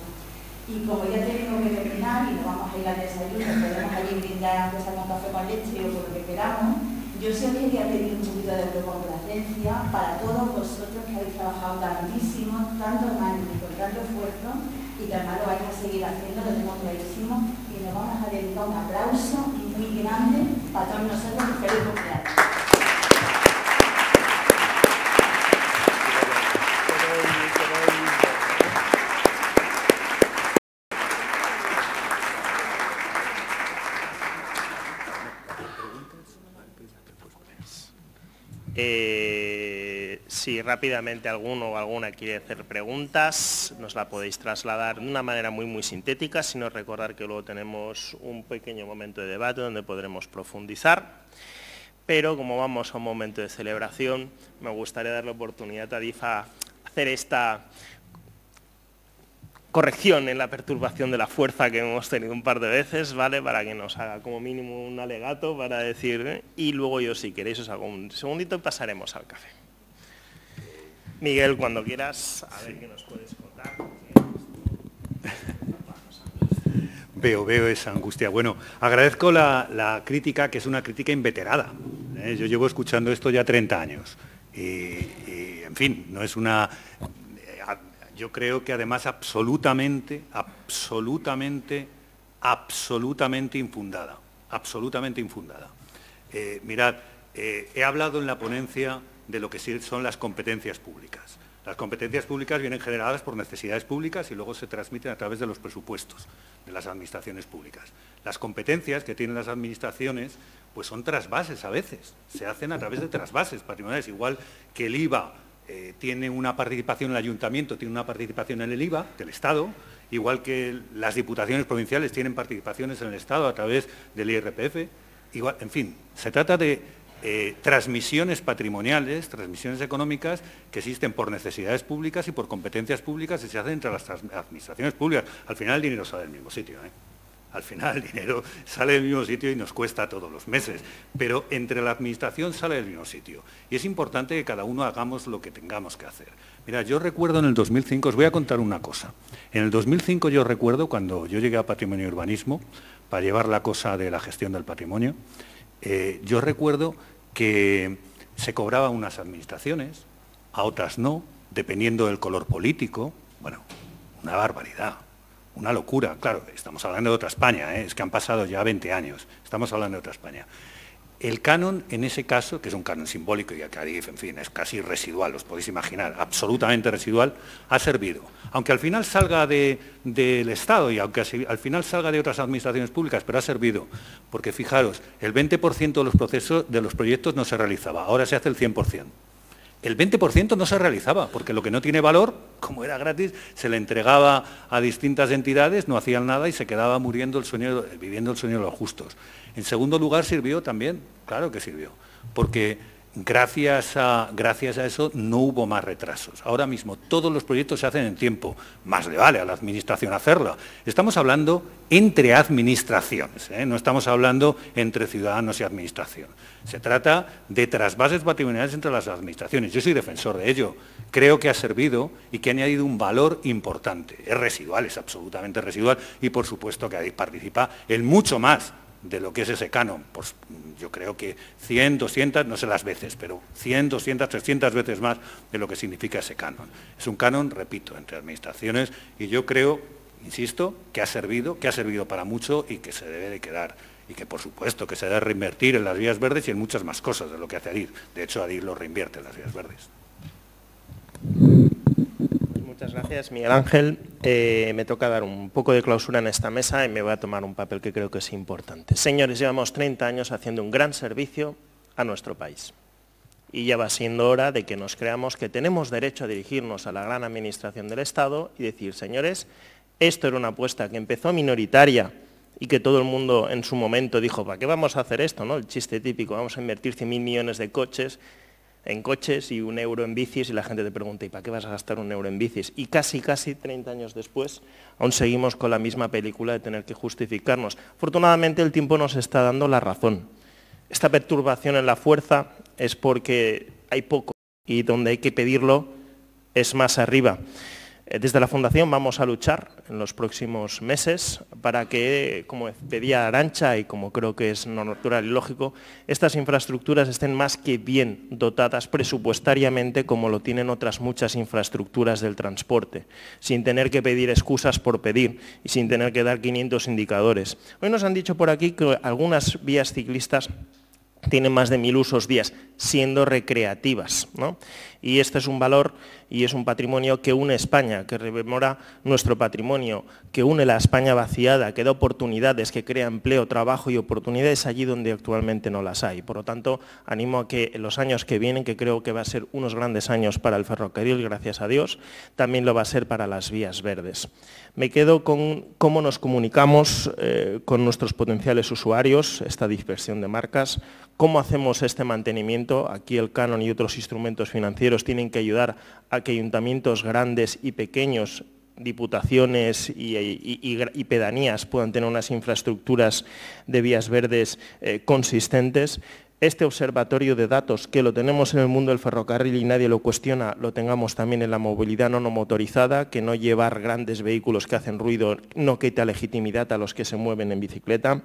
Y como ya tenemos que terminar y nos vamos a ir al desayuno, podemos allí brindar aunque sea con café con leche o por lo que queramos, yo sí os quería pedir un poquito de autocomplacencia para todos vosotros que habéis trabajado tantísimo, tantos años y con tanto esfuerzo, y que además lo vais a seguir haciendo, lo tengo clarísimo, y nos vamos a dedicar un aplauso muy grande para todos nosotros y feliz cumpleaños. Si rápidamente alguno o alguna quiere hacer preguntas, nos la podéis trasladar de una manera muy sintética, sino recordar que luego tenemos un pequeño momento de debate donde podremos profundizar. Pero como vamos a un momento de celebración, me gustaría dar la oportunidad a Adif a hacer esta corrección en la perturbación de la fuerza que hemos tenido un par de veces, ¿vale? Para que nos haga como mínimo un alegato para decir, y luego yo si queréis os hago un segundito y pasaremos al café. Miguel, cuando quieras, a ver qué nos puedes contar. Veo esa angustia. Bueno, agradezco la crítica, que es una crítica inveterada. Yo llevo escuchando esto ya 30 años. Y en fin, no es una... Yo creo que además absolutamente infundada. Absolutamente infundada. Mirad, he hablado en la ponencia de lo que son las competencias públicas. Las competencias públicas vienen generadas por necesidades públicas y luego se transmiten a través de los presupuestos de las administraciones públicas. Las competencias que tienen las administraciones pues son trasvases a veces, se hacen a través de trasvases patrimoniales, igual que el IVA tiene una participación en el ayuntamiento, tiene una participación en el IVA del Estado, igual que las diputaciones provinciales tienen participaciones en el Estado a través del IRPF, igual, en fin, se trata de transmisiones patrimoniales, transmisiones económicas que existen por necesidades públicas y por competencias públicas y se hacen entre las administraciones públicas. Al final el dinero sale del mismo sitio, Al final el dinero sale del mismo sitio y nos cuesta todos los meses, pero entre la administración sale del mismo sitio. Y es importante que cada uno hagamos lo que tengamos que hacer. Mira, yo recuerdo en el 2005, os voy a contar una cosa. En el 2005 yo recuerdo cuando yo llegué a Patrimonio y Urbanismo para llevar la cosa de la gestión del patrimonio, yo recuerdo que se cobraba a unas administraciones, a otras no, dependiendo del color político. Bueno, una barbaridad, una locura. Claro, estamos hablando de otra España, es que han pasado ya 20 años, estamos hablando de otra España. El canon, en ese caso, que es un canon simbólico y Adif, en fin, es casi residual, os podéis imaginar, absolutamente residual, ha servido. Aunque al final salga del Estado y aunque al final salga de otras administraciones públicas, pero ha servido, porque fijaros, el 20% de los proyectos no se realizaba, ahora se hace el 100%. El 20% no se realizaba, porque lo que no tiene valor, como era gratis, se le entregaba a distintas entidades, no hacían nada y se quedaba viviendo el sueño de los justos. En segundo lugar, sirvió también, claro que sirvió, porque gracias a eso no hubo más retrasos. Ahora mismo todos los proyectos se hacen en tiempo, más le vale a la administración hacerlo. Estamos hablando entre administraciones, no estamos hablando entre ciudadanos y administración. Se trata de trasvases patrimoniales entre las administraciones. Yo soy defensor de ello. Creo que ha servido y que ha añadido un valor importante. Es residual, es absolutamente residual y por supuesto que Adif participa en mucho más de lo que es ese canon. Pues yo creo que 100, 200, no sé las veces, pero 100, 200, 300 veces más de lo que significa ese canon. Es un canon, repito, entre administraciones, y yo creo, insisto, que ha servido para mucho y que se debe de quedar. Y que, por supuesto, que se debe reinvertir en las vías verdes y en muchas más cosas de lo que hace ADIF. De hecho, ADIF lo reinvierte en las vías verdes. Muchas gracias, Miguel Ángel. Me toca dar un poco de clausura en esta mesa y me voy a tomar un papel que creo que es importante. Señores, llevamos 30 años haciendo un gran servicio a nuestro país. Y ya va siendo hora de que nos creamos que tenemos derecho a dirigirnos a la gran administración del Estado y decir, señores, esto era una apuesta que empezó minoritaria y que todo el mundo en su momento dijo, ¿para qué vamos a hacer esto? ¿No? El chiste típico, vamos a invertir 100.000 millones en coches y 1 euro en bicis, y la gente te pregunta, ¿y para qué vas a gastar 1 euro en bicis? Y casi 30 años después, aún seguimos con la misma película de tener que justificarnos. Afortunadamente el tiempo nos está dando la razón. Esta perturbación en la fuerza es porque hay poco y donde hay que pedirlo es más arriba. Desde la Fundación vamos a luchar en los próximos meses para que, como pedía Arantxa y como creo que es natural y lógico, estas infraestructuras estén más que bien dotadas presupuestariamente como lo tienen otras muchas infraestructuras del transporte, sin tener que pedir excusas por pedir y sin tener que dar 500 indicadores. Hoy nos han dicho por aquí que algunas vías ciclistas tienen más de 1000 usos días, siendo recreativas, ¿no? Y este es un valor y es un patrimonio que une España, que rememora nuestro patrimonio, que une la España vaciada, que da oportunidades, que crea empleo, trabajo y oportunidades allí donde actualmente no las hay. Por lo tanto, animo a que en los años que vienen, que creo que va a ser unos grandes años para el ferrocarril, gracias a Dios, también lo va a ser para las vías verdes. Me quedo con cómo nos comunicamos con nuestros potenciales usuarios, esta dispersión de marcas, cómo hacemos este mantenimiento. Aquí el canon y otros instrumentos financieros tienen que ayudar a que ayuntamientos grandes y pequeños, diputaciones y pedanías puedan tener unas infraestructuras de vías verdes consistentes. Este observatorio de datos, que lo tenemos en el mundo del ferrocarril y nadie lo cuestiona, lo tengamos también en la movilidad no motorizada, que no llevar grandes vehículos que hacen ruido no quita legitimidad a los que se mueven en bicicleta,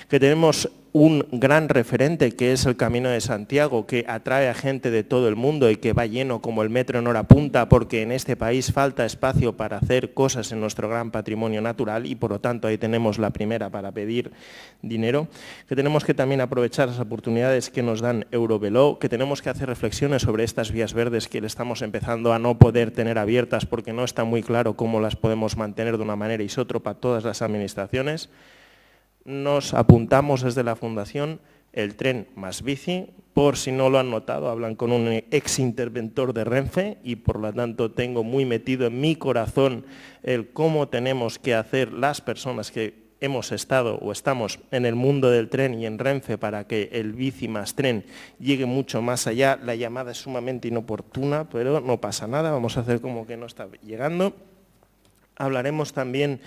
que tenemos un gran referente que es el Camino de Santiago, que atrae a gente de todo el mundo y que va lleno como el metro en hora punta, porque en este país falta espacio para hacer cosas en nuestro gran patrimonio natural y por lo tanto ahí tenemos la primera para pedir dinero, que tenemos que también aprovechar las oportunidades que nos dan Eurovelo, que tenemos que hacer reflexiones sobre estas vías verdes que le estamos empezando a no poder tener abiertas porque no está muy claro cómo las podemos mantener de una manera isótropa todas las administraciones. Nos apuntamos desde la Fundación el tren más bici, por si no lo han notado, hablan con un ex interventor de Renfe y por lo tanto tengo muy metido en mi corazón el cómo tenemos que hacer las personas que hemos estado o estamos en el mundo del tren y en Renfe para que el bici más tren llegue mucho más allá. La llamada es sumamente inoportuna, pero no pasa nada, vamos a hacer como que no está llegando. Hablaremos también,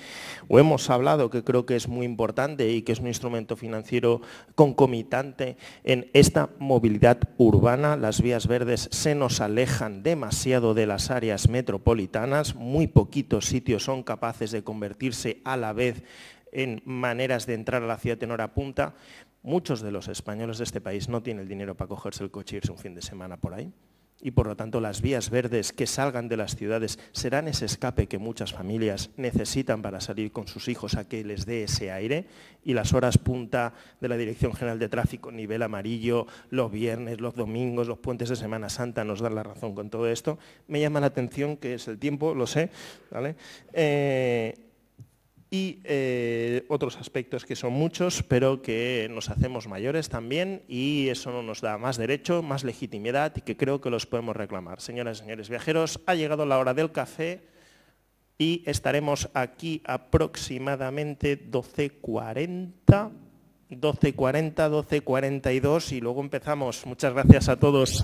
o hemos hablado, que creo que es muy importante y que es un instrumento financiero concomitante en esta movilidad urbana. Las vías verdes se nos alejan demasiado de las áreas metropolitanas, muy poquitos sitios son capaces de convertirse a la vez en maneras de entrar a la ciudad en hora punta. Muchos de los españoles de este país no tienen el dinero para cogerse el coche e irse un fin de semana por ahí. Y por lo tanto las vías verdes que salgan de las ciudades serán ese escape que muchas familias necesitan para salir con sus hijos a que les dé ese aire, y las horas punta de la Dirección General de Tráfico, nivel amarillo, los viernes, los domingos, los puentes de Semana Santa nos dan la razón con todo esto. Me llama la atención que es el tiempo, lo sé, ¿vale? Otros aspectos que son muchos, pero que nos hacemos mayores también y eso nos da más derecho, más legitimidad y que creo que los podemos reclamar. Señoras y señores viajeros, ha llegado la hora del café y estaremos aquí aproximadamente 12:40, 12:42 y luego empezamos. Muchas gracias a todos.